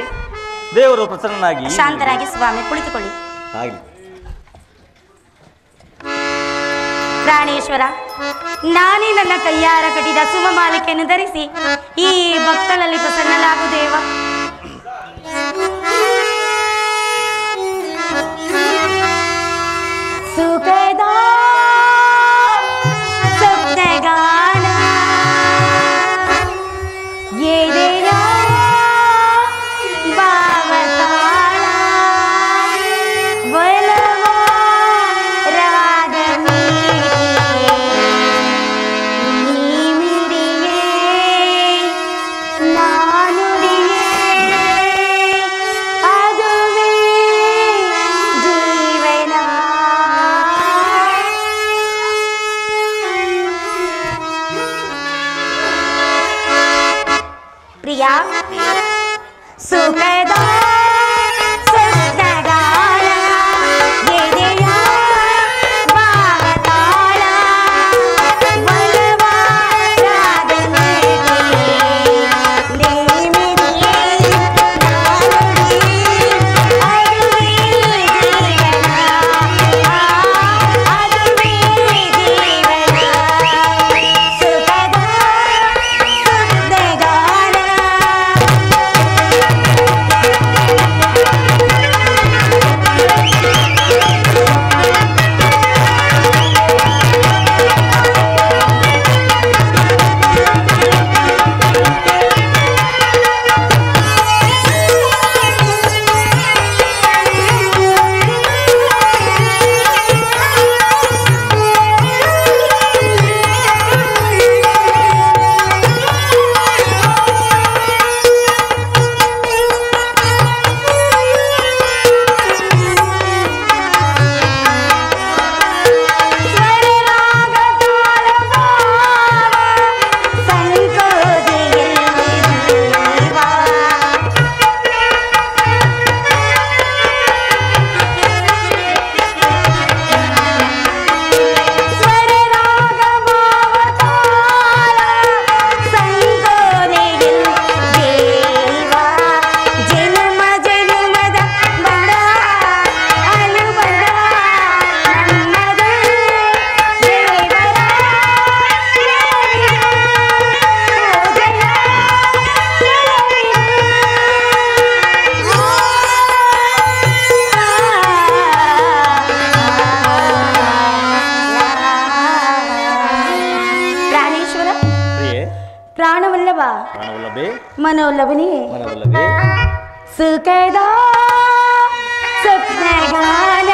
[SPEAKER 8] ದೇವರು ಪ್ರಸನ್ನನಾಗಿ
[SPEAKER 9] ಶಾಂತರಾಗಿ ಸ್ವಾಮಿ ಕುಳಿತುಕೊಳ್ಳಿ.
[SPEAKER 8] ಆಗಲಿ.
[SPEAKER 9] ಪ್ರಾಣೇಶ್ವರ, ನಾನೇ ನನ್ನ ಕೈಯಾರ ಕಟ್ಟಿದ ಸುಮಮಾಲಿಕೆಯನ್ನು ಧರಿಸಿ ಈ ಭಕ್ತಳಲ್ಲಿ ಪ್ರಸನ್ನಲಾಗು ದೇವ. ಸುಖದ ಸ್ವಪ್ನಗಾನ ಎದೆಯ ಭಾವತಾಳ ಒಲವ ರಾಗ ಮನೋಲ್ಲವನೇ
[SPEAKER 8] ಮನವಲ್ಲವೇ?
[SPEAKER 9] ಸುಖದ ಸ್ವಪ್ನಗಾನ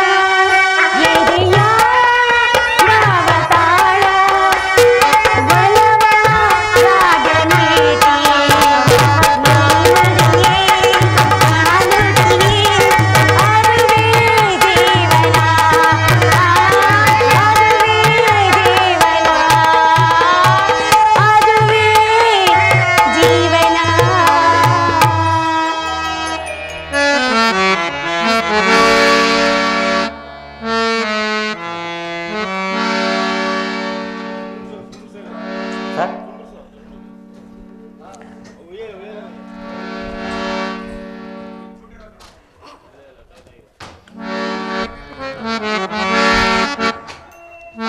[SPEAKER 9] ಎದೆಯ ಭಾವತಾಳ ಬಲವ ರಾಗಮೇಟಿ ನೀನೊಡನೆ ನಾನುತ್ತೀನಿ ಅದುವೇ ಜೀವನ ಅದುವೇ ಜೀವನ ಅದುವೇ ಜೀವನ.
[SPEAKER 8] ಸರ್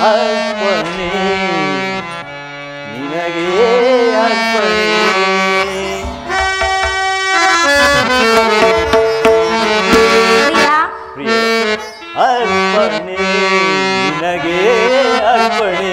[SPEAKER 8] ಅರ್ಪಣೆ ನಿನಗೆ ಅರ್ಪಣೆ ಪ್ರಿಯೆ ಅರ್ಪಣೆ ನಿನಗೆ ಅರ್ಪಣೆ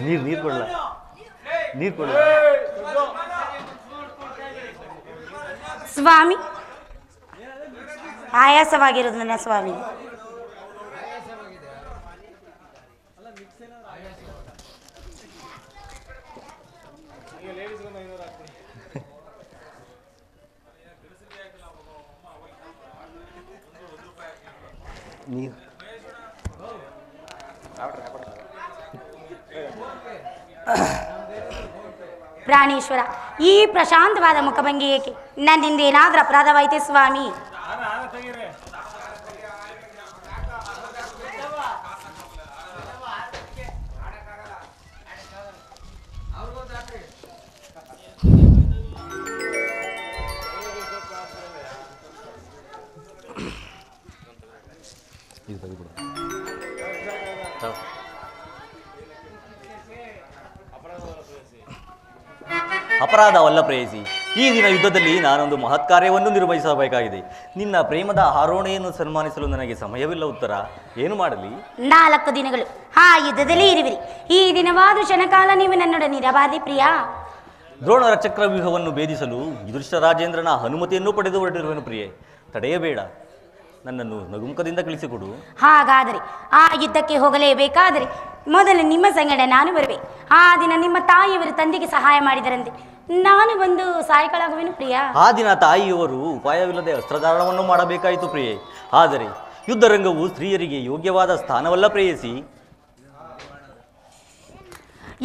[SPEAKER 8] ನೀರು ಕೊಡಲ್ಲ ನೀರು ಕೊಡಲ್ಲ
[SPEAKER 9] ಸ್ವಾಮಿ ಆಯಾಸವಾಗಿರುವುದು ನನ್ನ ಸ್ವಾಮಿ. ಪ್ರಾಣೇಶ್ವರ, ಈ ಪ್ರಶಾಂತವಾದ ಮುಖಭಂಗಿ ಏಕೆ? ನನ್ನಿಂದ ಏನಾದ್ರೂ ಅಪರಾಧವಾಯಿತೆ ಸ್ವಾಮಿ?
[SPEAKER 8] ಅಪರಾಧವಲ್ಲ ಪ್ರೇಯಸಿ. ಈ ದಿನ ಯುದ್ಧದಲ್ಲಿ ನಾನೊಂದು ಮಹತ್ ಕಾರ್ಯವನ್ನು ನಿರ್ವಹಿಸಬೇಕಾಗಿದೆ. ನಿನ್ನ ಪ್ರೇಮದ ಆರೋಹಣೆಯನ್ನು ಸನ್ಮಾನಿಸಲು ನನಗೆ ಸಮಯವಿಲ್ಲ. ಉತ್ತರ ಏನು ಮಾಡಲಿ?
[SPEAKER 9] 4 ದಿನಗಳು ಆ ಯುದ್ಧದಲ್ಲಿ ಇರುವಿರಿ. ಈ ದಿನವಾದ ಕ್ಷಣಕಾಲ ನೀವು ನನ್ನೊಡನೆ ಇರಬಾರದೆ ಪ್ರಿಯ?
[SPEAKER 8] ದ್ರೋಣರ ಚಕ್ರವ್ಯೂಹವನ್ನು ಭೇದಿಸಲು ಯುಧಿಷ್ಠಿರಾಜೇಂದ್ರನ ಅನುಮತಿಯನ್ನು ಪಡೆದು ಹೊರಟಿರುವೆನು ಪ್ರಿಯೆ. ತಡೆಯಬೇಡ, ನನ್ನನ್ನು ನಗುಮುಖದಿಂದ ಕಳಿಸಿಕೊಡು.
[SPEAKER 9] ಹಾಗಾದರೆ ಆ ಯುದ್ಧಕ್ಕೆ ಹೋಗಲೇಬೇಕಾದರೆ ಮೊದಲು ನಿಮ್ಮ ಸಂಗಡ ನಾನು ಬರುವೆ. ಆ ದಿನ ನಿಮ್ಮ ತಾಯಿಯವರು ತಂದೆಗೆ ಸಹಾಯ ಮಾಡಿದರಂತೆ, ನಾನು ಬಂದು ಸಹಾಯಕಳಾಗುವೆನು ಪ್ರಿಯ.
[SPEAKER 8] ಆ ದಿನ ತಾಯಿಯವರು ಉಪಾಯವಿಲ್ಲದೆ ಅಸ್ತ್ರಧಾರಣವನ್ನು ಮಾಡಬೇಕಾಯಿತು ಪ್ರಿಯೆ. ಆದರೆ ಯುದ್ಧರಂಗವು ಸ್ತ್ರೀಯರಿಗೆ ಯೋಗ್ಯವಾದ ಸ್ಥಾನವಲ್ಲ ಪ್ರೇಯಸಿ.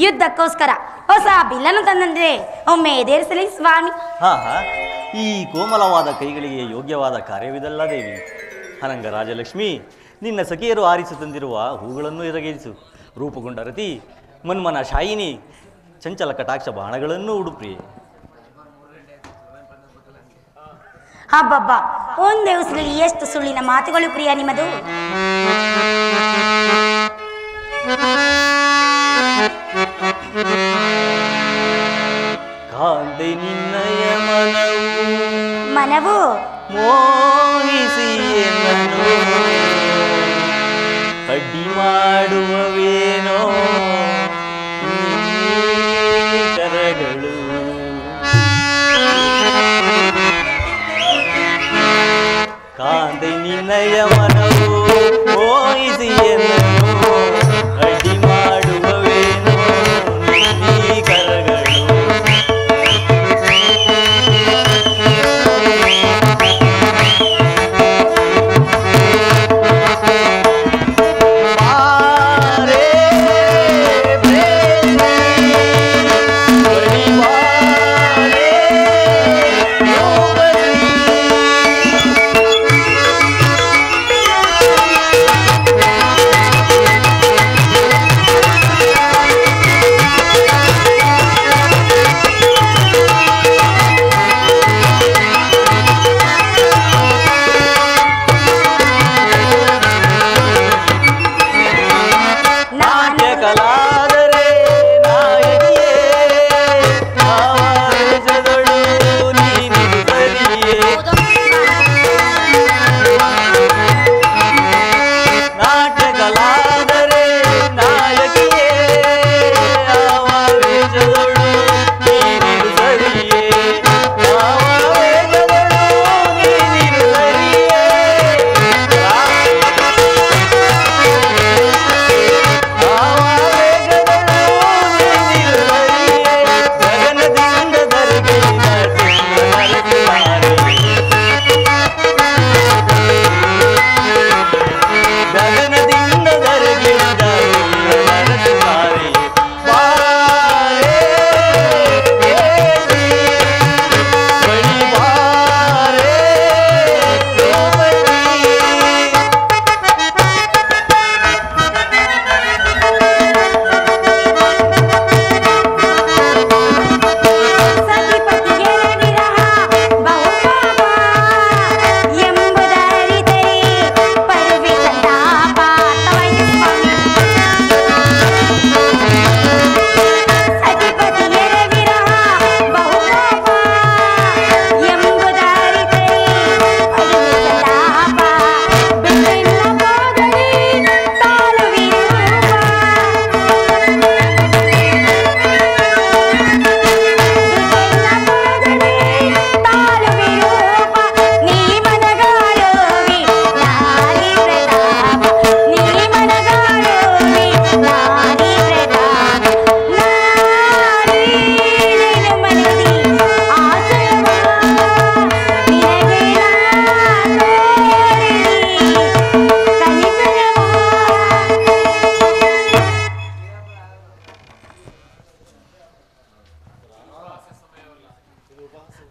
[SPEAKER 9] ಯುದ್ಧಕ್ಕೋಸ್ಕರ ಹೊಸ ಬಿಲ್ಲನ್ನು ತಂದಂದ್ರೆ ಒಮ್ಮೆ ಎದೇರಿಸಲಿ ಸ್ವಾಮಿ.
[SPEAKER 8] ಈ ಕೋಮಲವಾದ ಕೈಗಳಿಗೆ ಯೋಗ್ಯವಾದ ಕಾರ್ಯವಿದಲ್ಲ ದೇವಿ. ಅನಂಗ ರಾಜಲಕ್ಷ್ಮಿ, ನಿನ್ನ ಸಖಿಯರು ಆರಿಸಿ ತಂದಿರುವ ಹೂಗಳನ್ನು ಎರಗೇರಿಸು. ರೂಪುಗೊಂಡ ರತಿ, ಮನ್ಮನ ಶಾಯಿನಿ, ಚಂಚಲ ಕಟಾಕ್ಷ ಬಾಣಗಳನ್ನು ಉಡುಪ್ರಿಯೆ.
[SPEAKER 9] ಹಬ್ಬಬ್ಬ, ಒಂದೇ ಉಸಿರಲ್ಲಿ ಎಷ್ಟು ಸುಳ್ಳಿನ ಮಾತುಗಳು ಪ್ರಿಯ ನಿಮ್ಮದು.
[SPEAKER 8] ಕಾಂದೆ ನಿನ್ನಯ
[SPEAKER 9] ಮನವು
[SPEAKER 8] ಮೋಹಿಸಿ ಅಡ್ಡಿ ಮಾಡುವವೇನೋ ಕರಗಳು. ಕಾಂದೆ ನಿನ್ನಯ ಮನವು ಮೋಹಿಸಿ ಅಡ್ಡಿ ಮಾಡುವವೇನೋ ಕರಗಳು.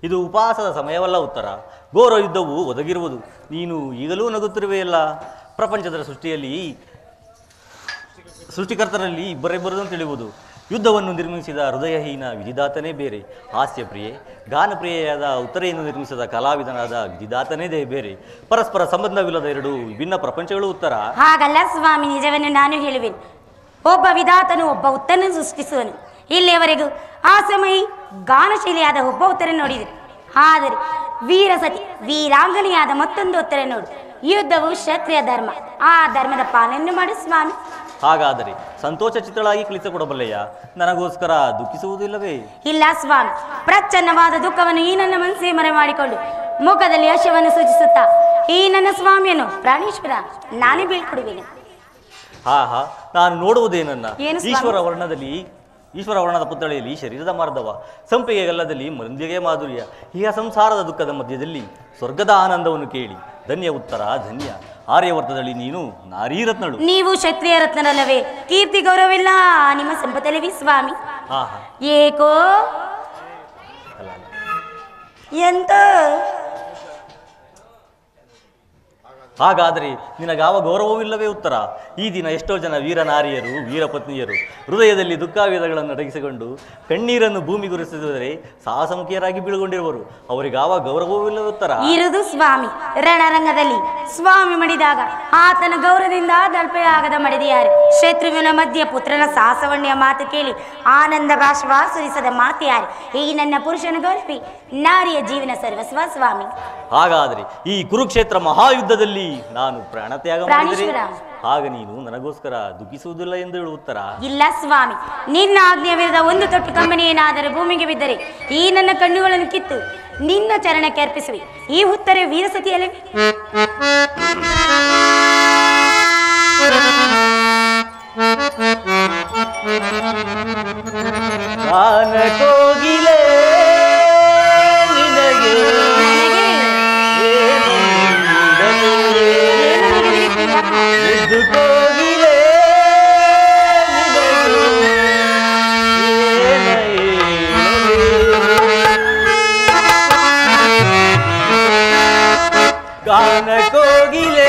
[SPEAKER 8] ಇದು ಉಪವಾಸದ ಸಮಯವಲ್ಲ ಉತ್ತರ. ಘೋರ ಯುದ್ಧವು ಒದಗಿರುವುದು. ನೀನು ಈಗಲೂ ನಗುತ್ತಿರುವೆಯಲ್ಲ. ಪ್ರಪಂಚದ ಸೃಷ್ಟಿಕರ್ತರಲ್ಲಿ ಇಬ್ಬರಿಬ್ಬರನ್ನು ತಿಳಿಯುವುದು. ಯುದ್ಧವನ್ನು ನಿರ್ಮಿಸಿದ ಹೃದಯಹೀನ ವಿಧಿದಾತನೇ ಬೇರೆ, ಹಾಸ್ಯಪ್ರಿಯೆ ಗಾನಪ್ರಿಯೆಯಾದ ಉತ್ತರೆಯನ್ನು ನಿರ್ಮಿಸಿದ ಕಲಾವಿದನಾದ ವಿಧಿದಾತನೇ ಬೇರೆ. ಪರಸ್ಪರ ಸಂಬಂಧವಿಲ್ಲದ ಎರಡು ವಿಭಿನ್ನ ಪ್ರಪಂಚಗಳು ಉತ್ತರ.
[SPEAKER 9] ಹಾಗಲ್ಲ ಸ್ವಾಮಿ, ನಿಜವನ್ನು ನಾನು ಹೇಳುವೆನು. ಒಬ್ಬ ವಿಧಾತನು ಒಬ್ಬ ಉತ್ತರನ್ನು ಸೃಷ್ಟಿಸುವನು. ಇಲ್ಲಿಯವರೆಗೂ ಆ ಸಮಯ ಗಾನಶೈಲಿಯಾದ ಒಬ್ಬ ಉತ್ತರ ನೋಡಿದರು. ಆದರೆ ವೀರಸತಿ ವೀರಾಂಗನೆಯಾದ ಮತ್ತೊಂದು ಉತ್ತರ ನೋಡು. ಯುದ್ಧವು ಕ್ಷತ್ರಿಯ ಧರ್ಮ, ಆ ಧರ್ಮದ ಪಾಲನೆ ಮಾಡು ಸ್ವಾಮಿ.
[SPEAKER 8] ಹಾಗಾದರೆ ಸಂತೋಷ ಚಿತ್ತಳಾಗಿ ಕಳಿಸಿಕೊಡಬಲ್ಲೆಯ? ನನಗೋಸ್ಕರ ದುಃಖಿಸುವುದಿಲ್ಲವೇ?
[SPEAKER 9] ಇಲ್ಲ ಸ್ವಾಮಿ, ಪ್ರಚನ್ನವಾದ ದುಃಖವನ್ನು ಈ ನನ್ನ ಮನಸ್ಸೇ ಮರೆ ಮಾಡಿಕೊಂಡು ಮುಖದಲ್ಲಿ ಯಶವನ್ನು ಸೂಚಿಸುತ್ತಾ ಈ ನನ್ನ ಸ್ವಾಮಿಯನ್ನು ಪ್ರಾಣೇಶ್ವರ ನಾನೇ ಬೀಳ್ಕೊಡುವೆನು.
[SPEAKER 8] ಹಾ ನಾನು ನೋಡುವುದೇನನ್ನ
[SPEAKER 9] ಏನು ಸ್ವಾಮಿ?
[SPEAKER 8] ಈಶ್ವರ ವರ್ಣದ ಪುತ್ಥಳಿಯಲ್ಲಿ ಶರೀರದ ಮಾರ್ಧವ, ಸಂಪಿಗೆ ಗಲ್ಲದಲ್ಲಿ ಮಂದಿಗೆ ಮಾಧುರ್ಯ. ಈ ಸಂಸಾರದ ದುಃಖದ ಮಧ್ಯದಲ್ಲಿ ಸ್ವರ್ಗದ ಆನಂದವನ್ನು ಕೇಳಿ ಧನ್ಯ ಉತ್ತರ ಧನ್ಯ. ಆರ್ಯವರ್ತದಲ್ಲಿ ನೀನು ನಾರೀರತ್ನಳು.
[SPEAKER 9] ನೀವು ಕ್ಷತ್ರಿಯ ರತ್ನರಲ್ಲವೇ? ಕೀರ್ತಿ ಗೌರವವಿಲ್ಲ ನಿಮ್ಮ ಸಂಪತ್ತಲ್ಲವೇ ಸ್ವಾಮಿ? ಏಕೋ ಎಂತ
[SPEAKER 8] ಹಾಗಾದರೆ ನಿನಗಾವ ಗೌರವವಿಲ್ಲವೇ ಉತ್ತರ? ಈ ದಿನ ಎಷ್ಟೋ ಜನ ವೀರನಾರಿಯರು ವೀರಪತ್ನಿಯರು ಹೃದಯದಲ್ಲಿ ದುಃಖಾವೇದಗಳನ್ನು ಅಡಗಿಸಿಕೊಂಡು ಕಣ್ಣೀರನ್ನು ಭೂಮಿಗುರಿಸಿದರೆ ಸಾಹಸಮುಖಿಯರಾಗಿ ಬೀಳುಗೊಂಡಿರುವರು. ಅವರಿಗಾವ ಗೌರವವಿಲ್ಲವೇ ಉತ್ತರ?
[SPEAKER 9] ಇರುವುದು ಸ್ವಾಮಿ. ರಣರಂಗದಲ್ಲಿ ಸ್ವಾಮಿ ಮಡಿದಾಗ ಆತನ ಗೌರವದಿಂದ ದಲ್ಪೆಯಾಗದ ಮಡಿದಿಯಾರು. ಶತ್ರುವಿನ ಮಧ್ಯ ಪುತ್ರನ ಸಾಹಸವಣ್ಣಿಯ ಮಾತು ಕೇಳಿ ಆನಂದ ಬಾಷ್ಪ ಸುರಿಸದ ಮಾತು ಯಾರು? ಈ ನನ್ನ ಪುರುಷನ ಗೌರವಿ ನಾರಿಯ ಜೀವನ ಸರ್ವಸ್ವ ಸ್ವಾಮಿ.
[SPEAKER 8] ಹಾಗಾದರೆ ಈ ಕುರುಕ್ಷೇತ್ರ ಮಹಾಯುದ್ಧದಲ್ಲಿ ನಾನು ಪ್ರಾಣತ್ಯಾಗ ಮಾಡಿದರೆ ಆಗ ನೀನು ನನಗೋಸ್ಕರ ದುಃಖಿಸುವುದಿಲ್ಲ ಎಂದು ಹೇಳುವ ಉತ್ತರ?
[SPEAKER 9] ಇಲ್ಲ ಸ್ವಾಮಿ, ನಿನ್ನ ಆಜ್ಞೆಯ ವಿರುದ್ಧ ಒಂದು ತೊಟ್ಟು ಕಂಬನಿ ಏನಾದರೂ ಭೂಮಿಗೆ ಬಿದ್ದರೆ ಈ ನನ್ನ ಕಣ್ಣುಗಳನ್ನು ಕಿತ್ತು ನಿನ್ನ ಚರಣಕ್ಕೆ ಅರ್ಪಿಸುವೆ. ಈ ಉತ್ತರ ವೀರಸತಿಯಲ್ಲೇ?
[SPEAKER 8] ಕೋಗಿಲೆ ಗಾನ ಕೋಗಿಲೆ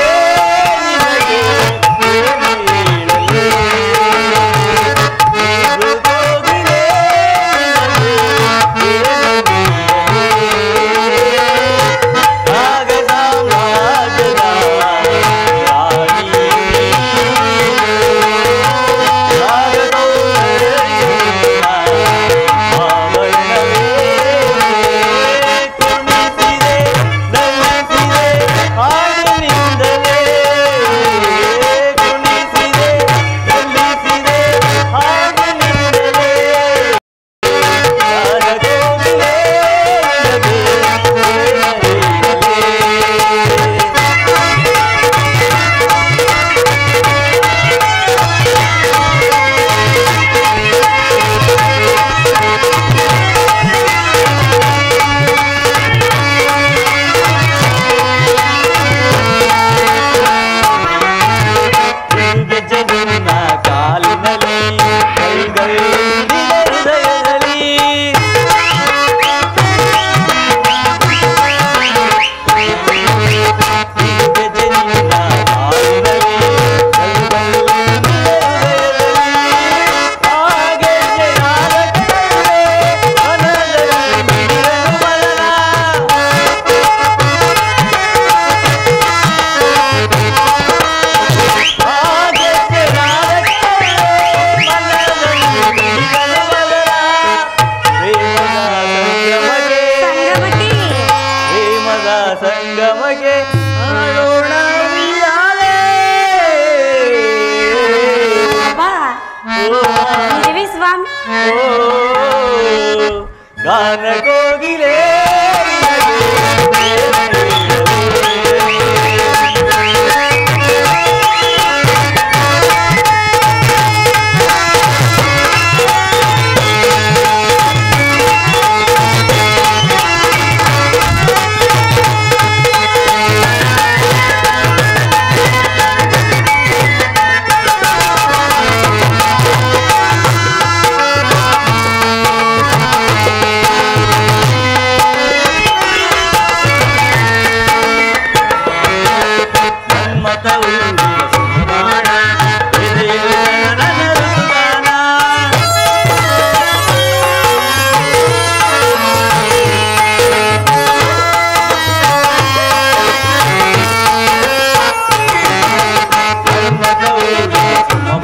[SPEAKER 8] ಗಾನ ಕೋಗಿಲೆ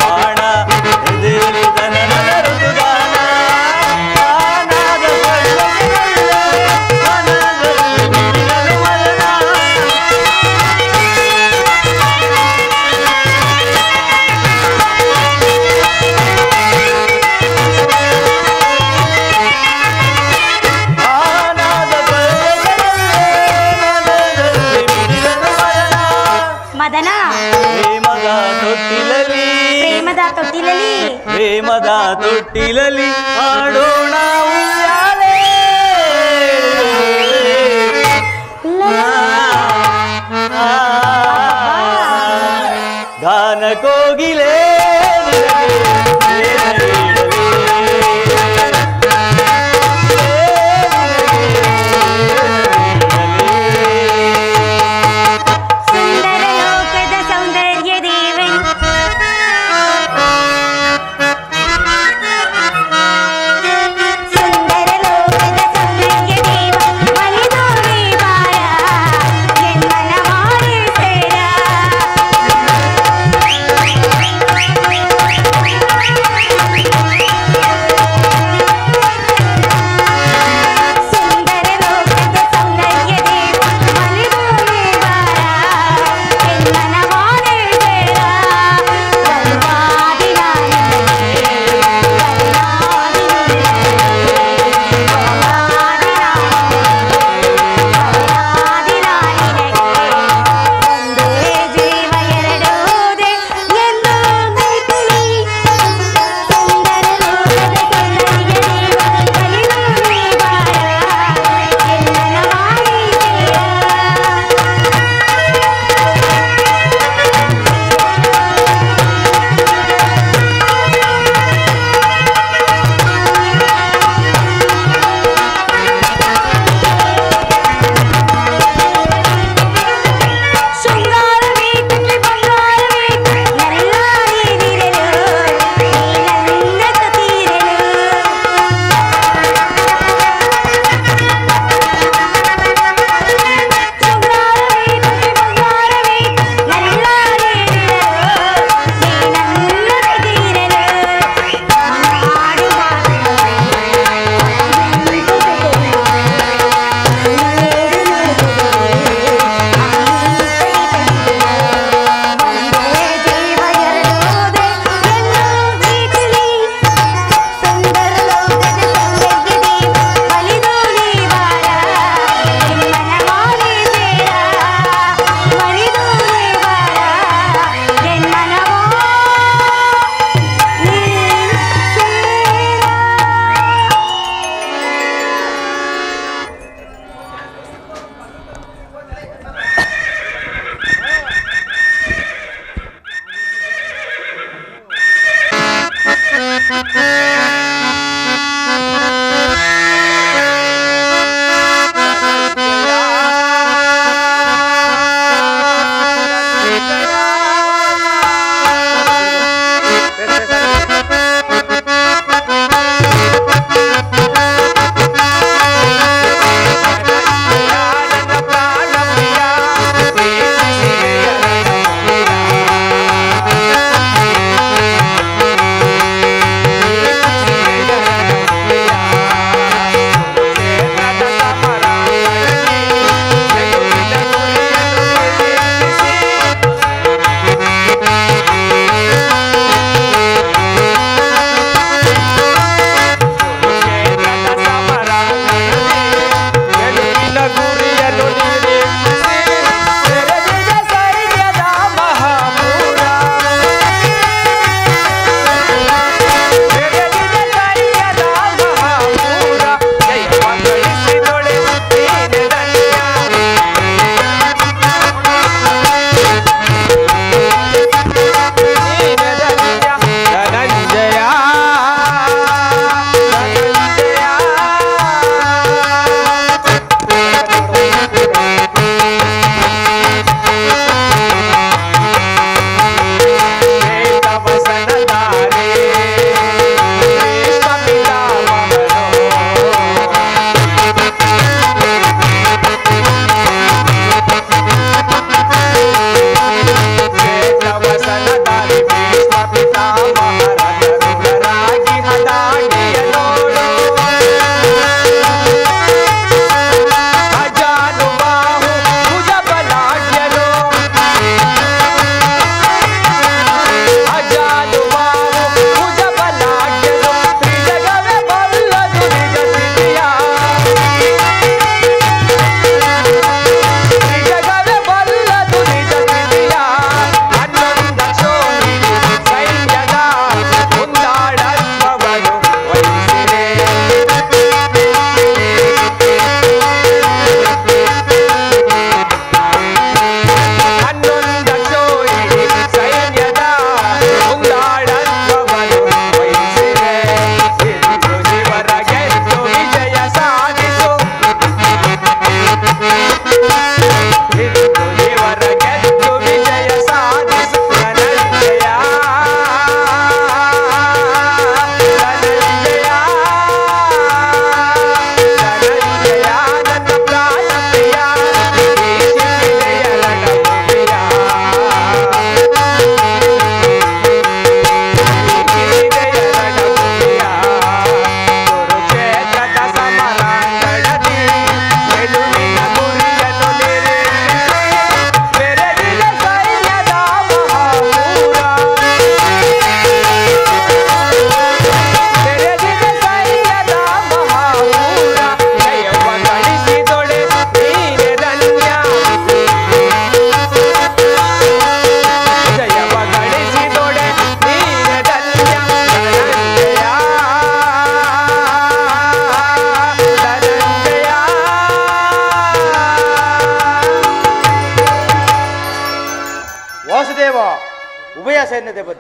[SPEAKER 8] ಬಾಣ ಎದೆಯಲ್ಲಿ ತನನ ಋತುಗಾನ ನಾನಾದ ಮನದಲ್ಲಿ ಮಿಡಿಯಲು ಮರಣ
[SPEAKER 9] ಮದನ
[SPEAKER 8] ಪ್ರೇಮದ ತೊಟ್ಟಿಲಲಿ ಆಡೋಣ ಉಯ್ಯಾಲೆ ಗಾನ ಕೋಗಿಲೆ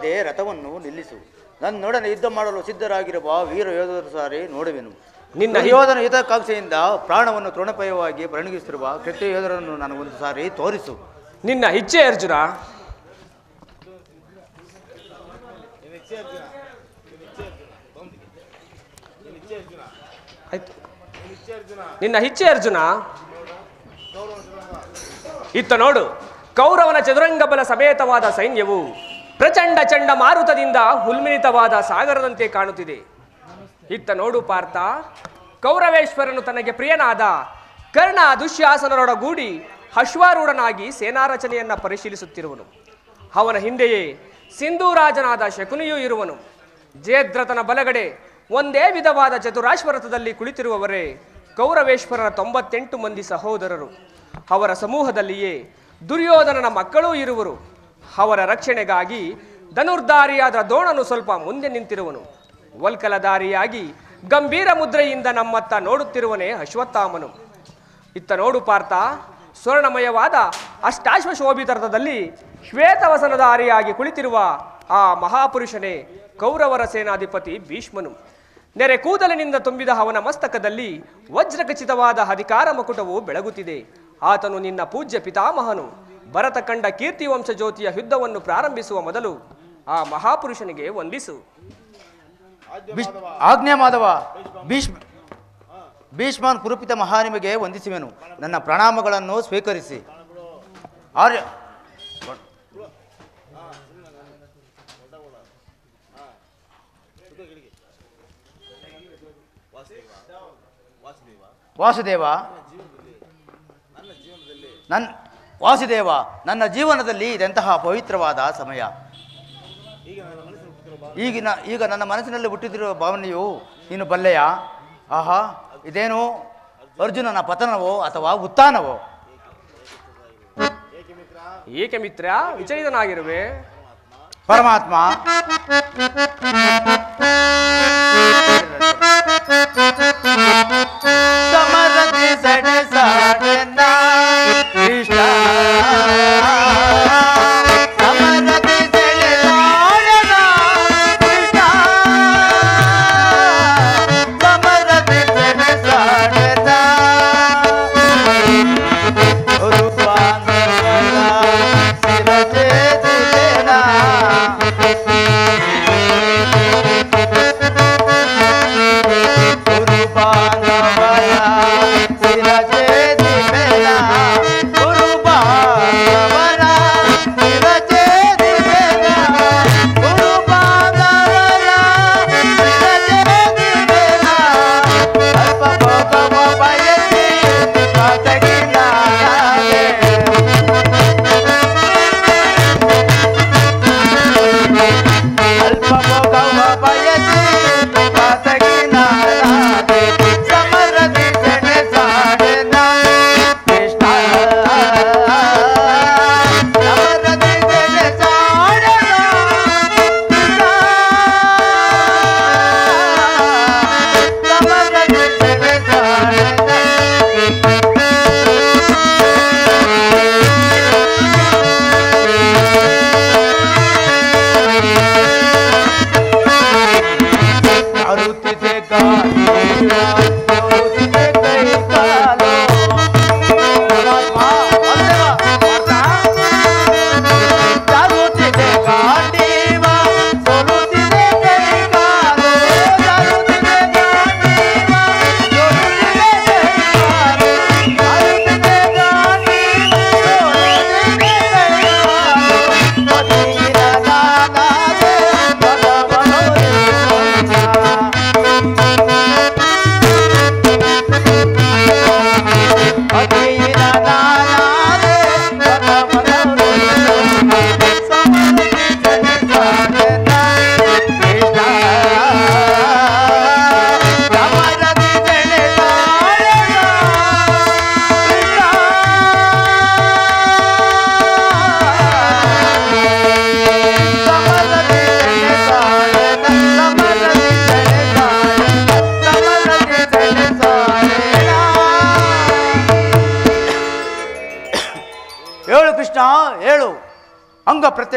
[SPEAKER 1] ಮಧ್ಯೆ ರಥವನ್ನು ನಿಲ್ಲಿಸು. ನನ್ನೊಡನೆ ಯುದ್ಧ ಮಾಡಲು ಸಿದ್ಧರಾಗಿರುವ ವೀರ ಯೋಧರು ಸಾರಿ ನೋಡುವೆನು.
[SPEAKER 5] ನಿನ್ನ
[SPEAKER 1] ಯೋಧನ ಹಿತಕಾಂಕ್ಷೆಯಿಂದ ಪ್ರಾಣವನ್ನು ತೃಣಪಾಯವಾಗಿ ಪರಿಣಗಿಸುತ್ತಿರುವ ಕೃತ್ಯ ಯೋಧರನ್ನು ನನಗೊಂದು ಸಾರಿ ತೋರಿಸು.
[SPEAKER 5] ನಿನ್ನ ಇಚ್ಛೆ ಅರ್ಜುನ. ನಿನ್ನ ಇಚ್ಛೆ ಅರ್ಜುನ. ಇತ್ತ ನೋಡು, ಕೌರವನ ಚದುರಂಗ ಬಲ ಸಮೇತವಾದ ಸೈನ್ಯವು ಪ್ರಚಂಡ ಚಂಡ ಮಾರುತದಿಂದ ಹುಲ್ಮಿಳಿತವಾದ ಸಾಗರದಂತೆ ಕಾಣುತ್ತಿದೆ. ಇತ್ತ ನೋಡು ಪಾರ್ಥ, ಕೌರವೇಶ್ವರನು ತನಗೆ ಪ್ರಿಯನಾದ ಕರ್ಣ ದುಶ್ಯಾಸನರೊಡಗೂಡಿ ಅಶ್ವಾರೂಢನಾಗಿ ಸೇನಾರಚನೆಯನ್ನ ಪರಿಶೀಲಿಸುತ್ತಿರುವನು. ಅವನ ಹಿಂದೆಯೇ ಸಿಂಧೂರಾಜನಾದ ಶಕುನಿಯೂ ಇರುವನು. ಜಯದ್ರಥನ ಬಲಗಡೆ ಒಂದೇ ವಿಧವಾದ ಚತುರಾಶ್ವರಥದಲ್ಲಿ ಕುಳಿತಿರುವವರೇ ಕೌರವೇಶ್ವರರ 98 ಮಂದಿ ಸಹೋದರರು. ಅವರ ಸಮೂಹದಲ್ಲಿಯೇ ದುರ್ಯೋಧನನ ಮಕ್ಕಳೂ ಇರುವರು. ಅವರ ರಕ್ಷಣೆಗಾಗಿ ಧನುರ್ಧಾರಿಯಾದ ದ್ರೋಣನು ಸ್ವಲ್ಪ ಮುಂದೆ ನಿಂತಿರುವನು. ವಲ್ಕಲಧಾರಿಯಾಗಿ ಗಂಭೀರ ಮುದ್ರೆಯಿಂದ ನಮ್ಮತ್ತ ನೋಡುತ್ತಿರುವನೇ ಅಶ್ವತ್ಥಾಮನು. ಇತ್ತ ನೋಡು ಪಾರ್ಥ, ಸ್ವರ್ಣಮಯವಾದ ಅಷ್ಟಾಶ್ವಶೋಭಿತ ರಥದಲ್ಲಿ ಶ್ವೇತವಸನಧಾರಿಯಾಗಿ ಕುಳಿತಿರುವ ಆ ಮಹಾಪುರುಷನೇ ಕೌರವರ ಸೇನಾಧಿಪತಿ ಭೀಷ್ಮನು. ನೆರೆ ಕೂದಲಿನಿಂದ ತುಂಬಿದ ಅವನ ಮಸ್ತಕದಲ್ಲಿ ವಜ್ರಖಚಿತವಾದ ಅಧಿಕಾರ ಮಕುಟವು ಬೆಳಗುತ್ತಿದೆ. ಆತನು ನಿನ್ನ ಪೂಜ್ಯ ಪಿತಾಮಹನು. ಭರತ ಕಂಡ ಕೀರ್ತಿ ವಂಶ ಜ್ಯೋತಿಯ ಯುದ್ಧವನ್ನು ಪ್ರಾರಂಭಿಸುವ ಮೊದಲು ಆ ಮಹಾಪುರುಷನಿಗೆ ವಂದಿಸು.
[SPEAKER 1] ಆಜ್ಞೆ ಮಾಧವ. ಭೀಷ್ಮನ್ ಕುರುಪಿತ ಮಹಾನಿಮಗೆ ವಂದಿಸುವೆನು. ನನ್ನ ಪ್ರಣಾಮಗಳನ್ನು ಸ್ವೀಕರಿಸಿ. ಆರ್ಯ ವಾಸುದೇವ, ನನ್ನ ಜೀವನದಲ್ಲಿ ಇದೆಂತಹ ಪವಿತ್ರವಾದ ಸಮಯ. ಈಗ ನನ್ನ ಮನಸ್ಸಿನಲ್ಲಿ ಹುಟ್ಟಿದಿರುವ ಭಾವನೆಯು ನೀನು ಬಲ್ಲೆಯಾ? ಆಹಾ, ಇದೇನು ಅರ್ಜುನನ ಪತನವೋ ಅಥವಾ ಉತ್ಥಾನವೋ?
[SPEAKER 5] ಏಕೆ ಮಿತ್ರ ವಿಚಲಿತನಾಗಿರುವೆ?
[SPEAKER 1] ಪರಮಾತ್ಮ, ಸಮರದಿ ಸಡೆಸಾಡೆನ ಕೃಷ್ಣ, ಸಮರದಿ ಸೆಳೆದಾಡೆನ ಕೃಷ್ಣ, ಸಮರದಿ ಸೆಡೆಸಾಡೆನ ರೂಪಾಂತರ ಶಿರಸೆ ದಿಲೆನ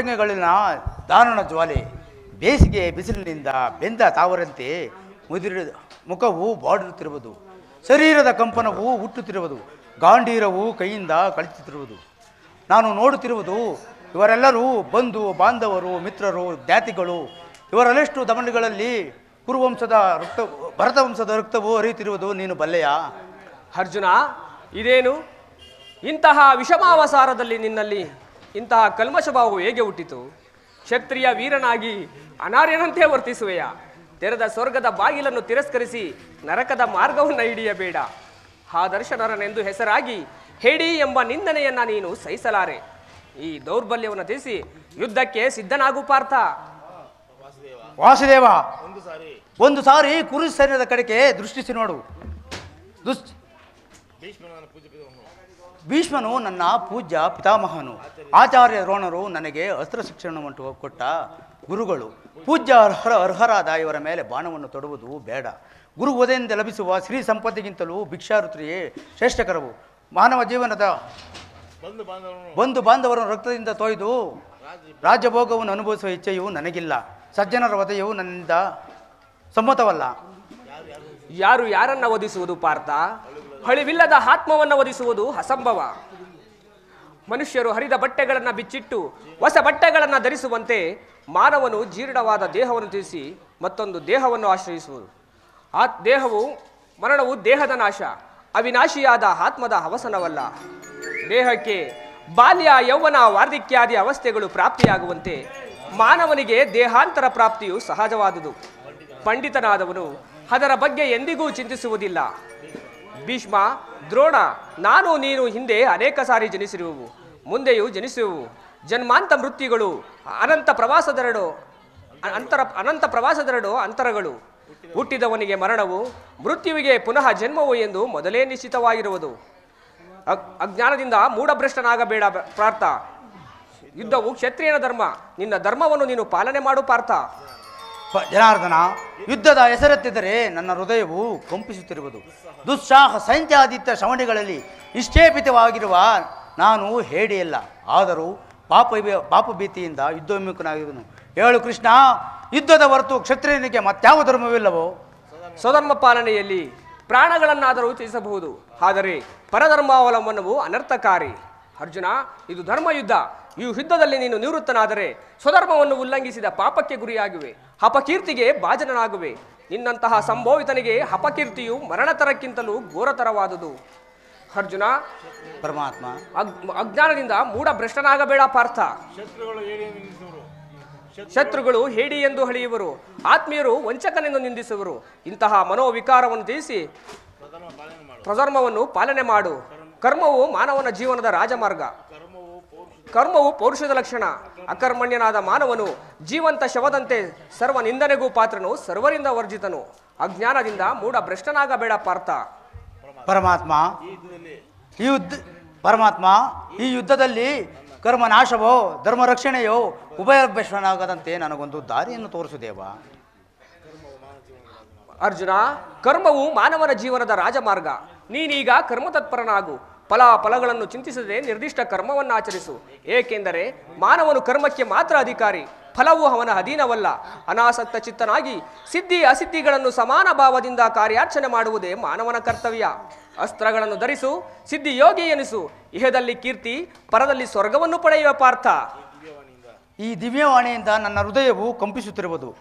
[SPEAKER 1] ಅಂತರಂಗಗಳಿನ ದಾರುಣ ಜ್ವಾಲೆ, ಬೇಸಿಗೆ ಬಿಸಿಲಿನಿಂದ ಬೆಂದ ತಾವರಂತೆ ಮುದಿರಿದ ಮುಖವು ಬಾಡುತ್ತಿರುವುದು, ಶರೀರದ ಕಂಪನವು ಹುಟ್ಟುತ್ತಿರುವುದು, ಗಾಂಡೀರವು ಕೈಯಿಂದ ಕಳಿಸುತ್ತಿರುವುದು. ನಾನು ನೋಡುತ್ತಿರುವುದು ಇವರೆಲ್ಲರೂ ಬಂಧು ಬಾಂಧವರು, ಮಿತ್ರರು, ಜ್ಞಾತಿಗಳು. ಇವರೆಲ್ಲಷ್ಟು ಧಮನಿಗಳಲ್ಲಿ ಕುರುವಂಶದ ರಕ್ತ ಭರತವಂಶದ ರಕ್ತವು ಹರಿಯುತ್ತಿರುವುದು ನೀನು ಬಲ್ಲೆಯ?
[SPEAKER 5] ಅರ್ಜುನ, ಇದೇನು ಇಂತಹ ವಿಷಮಾವಸಾರದಲ್ಲಿ ನಿನ್ನಲ್ಲಿ ಇಂತಹ ಕಲ್ಮಶಭಾವವು ಹೇಗೆ ಹುಟ್ಟಿತು? ಕ್ಷತ್ರಿಯ ವೀರನಾಗಿ ಅನಾರ್ಯನಂತೆ ವರ್ತಿಸುವೆಯಾ? ತೆರೆದ ಸ್ವರ್ಗದ ಬಾಗಿಲನ್ನು ತಿರಸ್ಕರಿಸಿ ನರಕದ ಮಾರ್ಗವನ್ನು ಹಿಡಿಯಬೇಡ. ಆದರ್ಶನರನೆಂದು ಹೆಸರಾಗಿ ಹೇಡಿ ಎಂಬ ನಿಂದನೆಯನ್ನ ನೀನು ಸಹಿಸಲಾರೆ. ಈ ದೌರ್ಬಲ್ಯವನ್ನು ತಿಳಿಸಿ ಯುದ್ಧಕ್ಕೆ ಸಿದ್ಧನಾಗು ಪಾರ್ಥ.
[SPEAKER 1] ವಾಸುದೇವ, ಒಂದು ಸಾರಿ ಕುರು ಸೈನ್ಯದ ಕಡೆಗೆ ದೃಷ್ಟಿಸಿ ನೋಡು. ಭೀಷ್ಮನು ನನ್ನ ಪೂಜ್ಯ ಪಿತಾಮಹನು. ಆಚಾರ್ಯ ದ್ರೋಣರು ನನಗೆ ಅಸ್ತ್ರ ಶಿಕ್ಷಣವನ್ನು ಕೊಟ್ಟ ಗುರುಗಳು. ಪೂಜ್ಯ ಅರ್ಹರಾದ ಇವರ ಮೇಲೆ ಬಾಣವನ್ನು ತೊಡುವುದು ಬೇಡ. ಗುರು ವಧೆಯಿಂದ ಲಭಿಸುವ ಶ್ರೀ ಸಂಪತ್ತಿಗಿಂತಲೂ ಭಿಕ್ಷಾವೃತ್ತಿಯೇ ಶ್ರೇಷ್ಠಕರವು. ಮಾನವ ಜೀವನದ ಬಂಧು ಬಾಂಧವರನ್ನು ರಕ್ತದಿಂದ ತೊಯ್ದು ರಾಜ್ಯಭೋಗವನ್ನು ಅನುಭವಿಸುವ ಇಚ್ಛೆಯು ನನಗಿಲ್ಲ. ಸಜ್ಜನರ ವಧೆಯು ನನ್ನಿಂದ ಸಮ್ಮತವಲ್ಲ.
[SPEAKER 5] ಯಾರು ಯಾರನ್ನ ವಧಿಸುವುದು ಪಾರ್ಥ? ಹಳಿವಿಲ್ಲದ ಆತ್ಮವನ್ನು ವಧಿಸುವುದು ಅಸಂಭವ. ಮನುಷ್ಯರು ಹರಿದ ಬಟ್ಟೆಗಳನ್ನು ಬಿಚ್ಚಿಟ್ಟು ಹೊಸ ಬಟ್ಟೆಗಳನ್ನು ಧರಿಸುವಂತೆ ಮಾನವನು ಜೀರ್ಣವಾದ ದೇಹವನ್ನು ತಿಳಿಸಿ ಮತ್ತೊಂದು ದೇಹವನ್ನು ಆಶ್ರಯಿಸುವುದು. ಆ ದೇಹವು ಮರಣವು ದೇಹದ ನಾಶ, ಅವಿನಾಶಿಯಾದ ಆತ್ಮದ ಅವಸನವಲ್ಲ. ದೇಹಕ್ಕೆ ಬಾಲ್ಯ, ಯೌವನ, ವಾರ್ಧಕ್ಯಾದಿ ಅವಸ್ಥೆಗಳು ಪ್ರಾಪ್ತಿಯಾಗುವಂತೆ ಮಾನವನಿಗೆ ದೇಹಾಂತರ ಪ್ರಾಪ್ತಿಯು ಸಹಜವಾದುದು. ಪಂಡಿತನಾದವನು ಅದರ ಬಗ್ಗೆ ಎಂದಿಗೂ ಚಿಂತಿಸುವುದಿಲ್ಲ. ಭೀಷ್ಮ, ದ್ರೋಣ, ನಾನು ನೀನು ಹಿಂದೆ ಅನೇಕ ಸಾರಿ ಜನಿಸಿರುವು, ಮುಂದೆಯೂ ಜನಿಸುವು. ಜನ್ಮಾಂತ ಮೃತ್ಯುಗಳು, ಅನಂತ ಪ್ರವಾಸದೆರಡು ಅಂತರಗಳು. ಹುಟ್ಟಿದವನಿಗೆ ಮರಣವು, ಮೃತ್ಯುವಿಗೆ ಪುನಃ ಜನ್ಮವು ಎಂದು ಮೊದಲೇ ನಿಶ್ಚಿತವಾಗಿರುವುದು. ಅಜ್ಞಾನದಿಂದ ಮೂಢಭ್ರಷ್ಟನಾಗಬೇಡ ಪಾರ್ಥ. ಯುದ್ಧವು ಕ್ಷತ್ರಿಯನ ಧರ್ಮ. ನಿನ್ನ ಧರ್ಮವನ್ನು ನೀನು ಪಾಲನೆ ಮಾಡು ಪಾರ್ಥ.
[SPEAKER 1] ಜನಾರ್ದನ, ಯುದ್ಧದ ಹೆಸರೆತ್ತಿದರೆ ನನ್ನ ಹೃದಯವು ಕಂಪಿಸುತ್ತಿರುವುದು. ದುಸ್ಸಾಹ ಸೈನ್ಯಾದಿತ್ಯ ಶ್ರವಣಿಗಳಲ್ಲಿ ನಿಶ್ಚೇಪಿತವಾಗಿರುವ ನಾನು ಹೇಡಿಯಲ್ಲ. ಆದರೂ ಪಾಪ ಭೀತಿಯಿಂದ ಯುದ್ಧೋನ್ಮುಖನಾಗಿರುವನು. ಹೇಳು ಕೃಷ್ಣ, ಯುದ್ಧದ ಹೊರತು ಕ್ಷತ್ರಿಯನಿಗೆ ಮತ್ಯಾವ ಧರ್ಮವಿಲ್ಲವೋ?
[SPEAKER 5] ಸ್ವಧರ್ಮ ಪಾಲನೆಯಲ್ಲಿ ಪ್ರಾಣಗಳನ್ನಾದರೂ ತ್ಯಜಿಸಬಹುದು, ಆದರೆ ಪರಧರ್ಮಾವಲಂಬನವು ಅನರ್ಥಕಾರಿ. ಅರ್ಜುನ, ಇದು ಧರ್ಮಯುದ್ಧ. ಈ ಯುದ್ಧದಲ್ಲಿ ನೀನು ನಿವೃತ್ತನಾದರೆ ಸ್ವಧರ್ಮವನ್ನು ಉಲ್ಲಂಘಿಸಿದ ಪಾಪಕ್ಕೆ ಗುರಿಯಾಗುವೆ, ಅಪಕೀರ್ತಿಗೆ ಭಾಜನನಾಗುವೆ. ನಿನ್ನಂತಹ ಸಂಭೋವಿತನಿಗೆ ಅಪಕೀರ್ತಿಯು ಮರಣತರಕ್ಕಿಂತಲೂ ಘೋರತರವಾದುದು. ಅರ್ಜುನ,
[SPEAKER 1] ಪರಮಾತ್ಮ,
[SPEAKER 5] ಅಜ್ಞಾನದಿಂದ ಮೂಢ ಭ್ರಷ್ಟನಾಗಬೇಡ ಪಾರ್ಥ. ಶತ್ರುಗಳು ಹೇಡಿ ಎಂದು ಹಳಿಯುವರು, ಆತ್ಮೀಯರು ವಂಚಕನೆಂದು ನಿಂದಿಸುವರು. ಇಂತಹ ಮನೋವಿಕಾರವನ್ನು ತಿಳಿಸಿ ಸ್ವಧರ್ಮವನ್ನು ಪಾಲನೆ ಮಾಡು. ಕರ್ಮವು ಮಾನವನ ಜೀವನದ ರಾಜಮಾರ್ಗ. ಕರ್ಮವು ಪೌರುಷದ ಲಕ್ಷಣ. ಅಕರ್ಮಣ್ಯನಾದ ಮಾನವನು ಜೀವಂತ ಶವದಂತೆ ಸರ್ವ ನಿಂದನೆಗೂ ಪಾತ್ರನು, ಸರ್ವರಿಂದ ವರ್ಜಿತನು. ಅಜ್ಞಾನದಿಂದ ಮೂಢ ಭ್ರಷ್ಟನಾಗಬೇಡ ಪಾರ್ಥ.
[SPEAKER 1] ಪರಮಾತ್ಮ, ಈ ಯುದ್ಧದಲ್ಲಿ ಕರ್ಮ ನಾಶವೋ ಧರ್ಮ ರಕ್ಷಣೆಯೋ ಉಭಯಭ್ಯಷ್ಟನಾಗದಂತೆ ನನಗೊಂದು ದಾರಿಯನ್ನು ತೋರಿಸುದೇವ.
[SPEAKER 5] ಅರ್ಜುನ, ಕರ್ಮವು ಮಾನವನ ಜೀವನದ ರಾಜಮಾರ್ಗ. ನೀನೀಗ ಕರ್ಮತತ್ಪರನಾಗು. ಫಲಗಳನ್ನು ಚಿಂತಿಸದೆ ನಿರ್ದಿಷ್ಟ ಕರ್ಮವನ್ನು ಆಚರಿಸು. ಏಕೆಂದರೆ ಮಾನವನು ಕರ್ಮಕ್ಕೆ ಮಾತ್ರ ಅಧಿಕಾರಿ, ಫಲವು ಅವನ ಅಧೀನವಲ್ಲ. ಅನಾಸಕ್ತ ಚಿತ್ತನಾಗಿ ಸಿದ್ಧಿ ಅಸಿದ್ಧಿಗಳನ್ನು ಸಮಾನ ಭಾವದಿಂದ ಕಾರ್ಯಾಚರಣೆ ಮಾಡುವುದೇ ಮಾನವನ ಕರ್ತವ್ಯ. ಅಸ್ತ್ರಗಳನ್ನು ಧರಿಸು, ಸಿದ್ಧಿ ಯೋಗಿ ಎನಿಸು. ಇಹದಲ್ಲಿ ಕೀರ್ತಿ, ಪರದಲ್ಲಿ ಸ್ವರ್ಗವನ್ನು ಪಡೆಯುವ ಪಾರ್ಥ.
[SPEAKER 1] ಈ ದಿವ್ಯವಾಣಿಯಿಂದ ನನ್ನ ಹೃದಯವು ಕಂಪಿಸುತ್ತಿರುವುದು.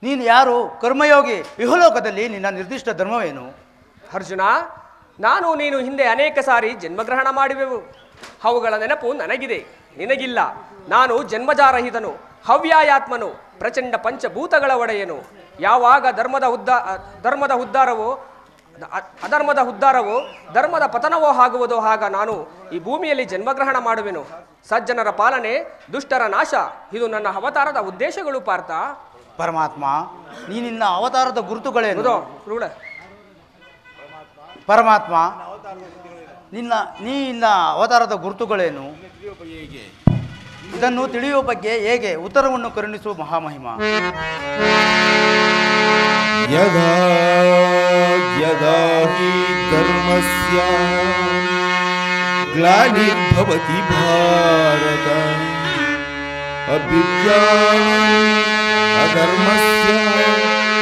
[SPEAKER 1] ನೀನು ಯಾರು? ಕರ್ಮಯೋಗಿ. ಇಹಲೋಕದಲ್ಲಿ ನಿನ್ನ ನಿರ್ದಿಷ್ಟ ಧರ್ಮವೇನು?
[SPEAKER 5] ಅರ್ಜುನ, ನಾನು ನೀನು ಹಿಂದೆ ಅನೇಕ ಸಾರಿ ಜನ್ಮಗ್ರಹಣ ಮಾಡಿವೆವು. ಅವುಗಳ ನೆನಪು ನನಗಿದೆ, ನಿನಗಿಲ್ಲ. ನಾನು ಜನ್ಮಜಾರಹಿತನು, ಹವ್ಯಾಯಾತ್ಮನು, ಪ್ರಚಂಡ ಪಂಚಭೂತಗಳ ಒಡೆಯನು. ಯಾವಾಗ ಧರ್ಮದ ಉದ್ಧಾರವೋ ಧರ್ಮದ ಪತನವೋ ಆಗುವುದೋ ಆಗ ನಾನು ಈ ಭೂಮಿಯಲ್ಲಿ ಜನ್ಮಗ್ರಹಣ ಮಾಡುವೆನು. ಸಜ್ಜನರ ಪಾಲನೆ, ದುಷ್ಟರ ನಾಶ, ಇದು ನನ್ನ ಅವತಾರದ ಉದ್ದೇಶಗಳು ಪಾರ್ಥ.
[SPEAKER 1] ಪರಮಾತ್ಮ, ನಿನ್ನ ಅವತಾರದ ಗುರುತುಗಳೇನು? ಪರಮಾತ್ಮ, ನಿನ್ನ ಅವತಾರದ ಗುರುತುಗಳೇನು? ಇದನ್ನು ತಿಳಿಯುವ ಬಗ್ಗೆ ಹೇಗೆ ಉತ್ತರವನ್ನು ಕರುಣಿಸುವ ಮಹಾಮಹಿಮ.
[SPEAKER 10] ಯದಾ ಯದಾ ಹಿ ಧರ್ಮಸ್ಯ
[SPEAKER 6] ग्लानिर्भवति भारत अविद्यानाम् अधर्मस्य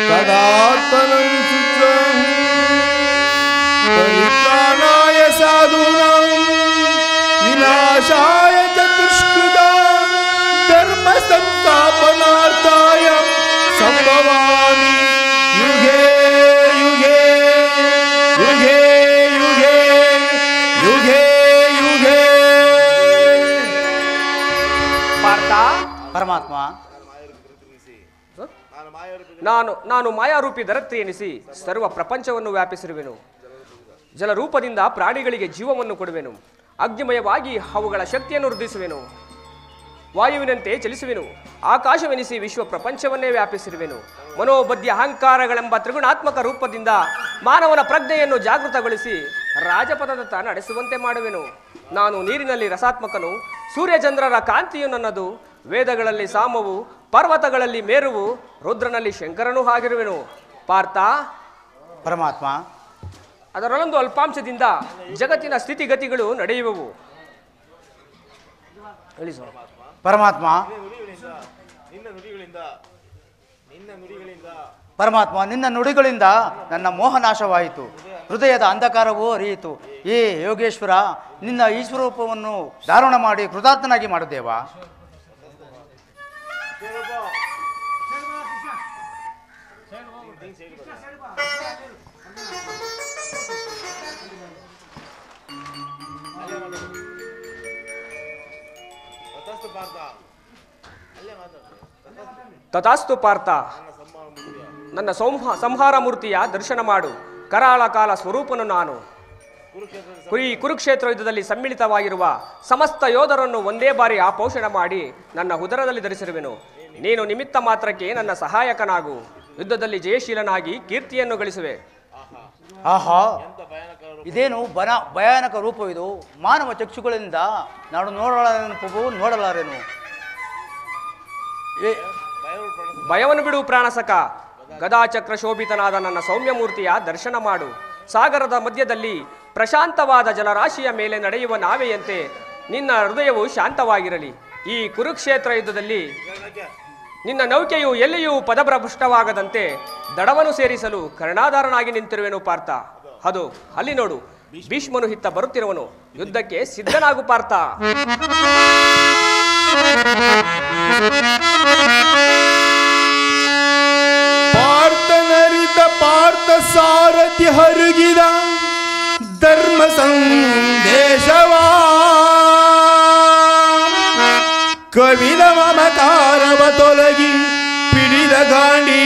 [SPEAKER 6] तदात्मनं शुद्धं परित्राणाय साधूनां विनाशाय च दुष्कृतां धर्म संस्थापनार्थाय संभवामि युगे युगे युगे युगे युगे युगे
[SPEAKER 5] ಪಾರ್ಥ,
[SPEAKER 1] ಪರಮಾತ್ಮ,
[SPEAKER 5] ನಾನು ಮಾಯಾರೂಪಿ ಧರತ್ರಿ ಎನಿಸಿ ಸರ್ವ ಪ್ರಪಂಚವನ್ನು ವ್ಯಾಪಿಸಿರುವೆನು. ಜಲರೂಪದಿಂದ ಪ್ರಾಣಿಗಳಿಗೆ ಜೀವವನ್ನು ಕೊಡುವೆನು. ಅಗ್ನಿಮಯವಾಗಿ ಅವುಗಳ ಶಕ್ತಿಯನ್ನು ವೃದ್ಧಿಸುವೆನು. ವಾಯುವಿನಂತೆ ಚಲಿಸುವೆನು. ಆಕಾಶವೆನಿಸಿ ವಿಶ್ವ ಪ್ರಪಂಚವನ್ನೇ ವ್ಯಾಪಿಸಿರುವೆನು. ಮನೋಬದ್ಧ ಅಹಂಕಾರಗಳೆಂಬ ತ್ರಿಗುಣಾತ್ಮಕ ರೂಪದಿಂದ ಮಾನವನ ಪ್ರಜ್ಞೆಯನ್ನು ಜಾಗೃತಗೊಳಿಸಿ ರಾಜಪಥದತ್ತ ನಡೆಸುವಂತೆ ಮಾಡುವೆನು. ನಾನು ನೀರಿನಲ್ಲಿ ರಸಾತ್ಮಕನು, ಸೂರ್ಯಚಂದ್ರರ ಕಾಂತಿಯು ನನ್ನದು, ವೇದಗಳಲ್ಲಿ ಸಾಮವು, ಪರ್ವತಗಳಲ್ಲಿ ಮೇರುವು, ರುದ್ರನಲ್ಲಿ ಶಂಕರನೂ ಆಗಿರುವೆನು. ಪಾರ್ಥ,
[SPEAKER 1] ಪರಮಾತ್ಮ,
[SPEAKER 5] ಅದರಲ್ಲೊಂದು ಅಲ್ಪಾಂಶದಿಂದ ಜಗತ್ತಿನ ಸ್ಥಿತಿಗತಿಗಳು ನಡೆಯುವವು. ಹೇಳಿ ಸ್ವಾಮಿ.
[SPEAKER 1] ಪರಮಾತ್ಮ, ಪರಮಾತ್ಮ, ನಿನ್ನ ನುಡಿಗಳಿಂದ ನನ್ನ ಮೋಹನಾಶವಾಯಿತು, ಹೃದಯದ ಅಂಧಕಾರವೂ ಅರಿಯಿತು. ಏ ಯೋಗೇಶ್ವರ, ನಿನ್ನ ಈಶ್ವರೂಪವನ್ನು ಧಾರಣ ಮಾಡಿ ಕೃತಾರ್ಥನಾಗಿ ಮಾಡುತ್ತೇವಾ?
[SPEAKER 5] ತಥಾಸ್ತು ಪಾರ್ಥ, ನನ್ನ ಸಂಹಾರ ಮೂರ್ತಿಯ ದರ್ಶನ ಮಾಡು. ಕರಾಳ ಕಾಲ ಸ್ವರೂಪನು ನಾನು. ಕುರುಕ್ಷೇತ್ರ ಯುದ್ಧದಲ್ಲಿ ಸಮ್ಮಿಳಿತವಾಗಿರುವ ಸಮಸ್ತ ಯೋಧರನ್ನು ಒಂದೇ ಬಾರಿ ಆಪೋಷಣ ಮಾಡಿ ನನ್ನ ಉದರದಲ್ಲಿ ಧರಿಸಿರುವೆನು. ನೀನು ನಿಮಿತ್ತ ಮಾತ್ರಕ್ಕೆ ನನ್ನ ಸಹಾಯಕನಾಗು. ಯುದ್ಧದಲ್ಲಿ ಜಯಶೀಲನಾಗಿ ಕೀರ್ತಿಯನ್ನು ಗಳಿಸುವೆ.
[SPEAKER 1] ಆಹಾ, ಇದೇನು ಭಯಾನಕ ರೂಪವಿದು. ಮಾನವ ಚಕ್ಷುಗಳಿಂದ ನಾನು ನೋಡಲಾರೆನು.
[SPEAKER 5] ಭಯವನ್ನು ಬಿಡು ಪ್ರಾಣಸಕ. ಗದಾಚಕ್ರ ಶೋಭಿತನಾದ ನನ್ನ ಸೌಮ್ಯ ಮೂರ್ತಿಯ ದರ್ಶನ ಮಾಡು. ಸಾಗರದ ಮಧ್ಯದಲ್ಲಿ ಪ್ರಶಾಂತವಾದ ಜಲರಾಶಿಯ ಮೇಲೆ ನಡೆಯುವ ನಾವೆಯಂತೆ ನಿನ್ನ ಹೃದಯವು ಶಾಂತವಾಗಿರಲಿ. ಈ ಕುರುಕ್ಷೇತ್ರ ಯುದ್ಧದಲ್ಲಿ ನಿನ್ನ ನೌಕೆಯು ಎಲ್ಲಿಯೂ ಪದಭ್ರಷ್ಟವಾಗದಂತೆ ದಡವನ್ನು ಸೇರಿಸಲು ಕರ್ಣಾಧಾರನಾಗಿ ನಿಂತಿರುವೆನು ಪಾರ್ಥ. ಅದು ಅಲ್ಲಿ ನೋಡು, ಭೀಷ್ಮನು ಹಿತ್ತ ಬರುತ್ತಿರುವನು. ಯುದ್ಧಕ್ಕೆ ಸಿದ್ಧನಾಗು ಪಾರ್ಥ.
[SPEAKER 6] ಪಾರ್ಥನರಿತ ಪಾರ್ಥ ಸಾರಥಿ ಹರುಗಿದ ಧರ್ಮ ಸಂದೇಶವಾ ಕವಿದ ಮಮಕಾರವ ತೊಲಗಿ ಪಿಡಿದ ಗಾಂಡಿ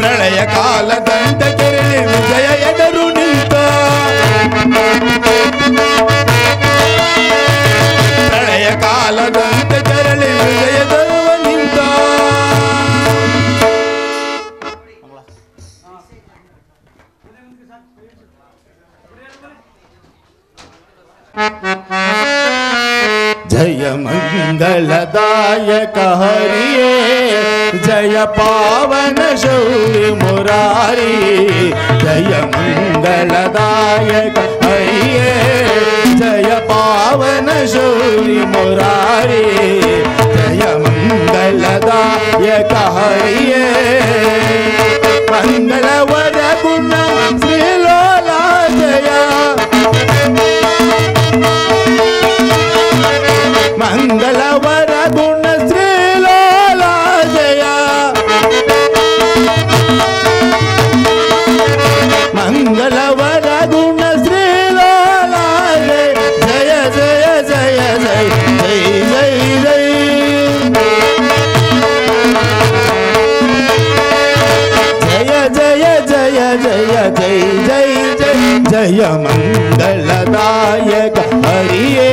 [SPEAKER 6] ಪ್ರಳಯ ಕಾಲದಂತ ಕೆರಳಿ ವಿಜಯ ಎದರು ನಿಂತ ಪ್ರಳಯ ಕಾಲದಂತ ಕೆರಳಿ ವಿಜಯ ಎದುರು ನಿಂತ ಜಯ ಮಂಗಳದಾಯಕ ಹರಿಯೇ जय पावन शौर्य मुरारी जय मंगलदायक हरिये जय पावन शौर्य मुरारी जय मंगलदायक हरिये मंगलवर गुण श्रीलोला जय मंगलवर गुण मंगलवर गुण श्रीलोला जय जय जय जय जय जय जय जय जय जय जय जय जय जय मंगलदायक हरिये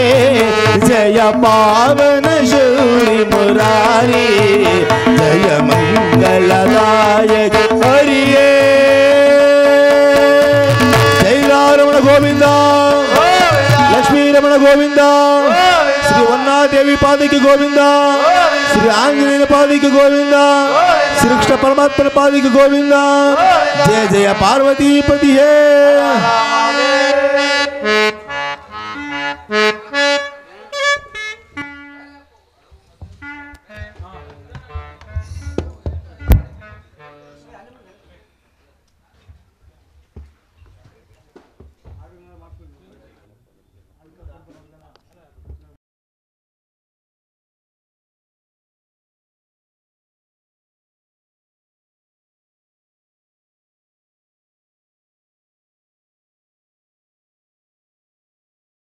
[SPEAKER 6] जय जय पावन शौरि मुरारी जय मंगलदायक हरिये जय रमण गोविंद लक्ष्मी रमण गोविंद श्री वन्नादेवी पादिके गोविंद श्री आंजनेय पादिके गोविंद श्री कृष्ण परमात्मा पादिके गोविंद जय जय पार्वती पति है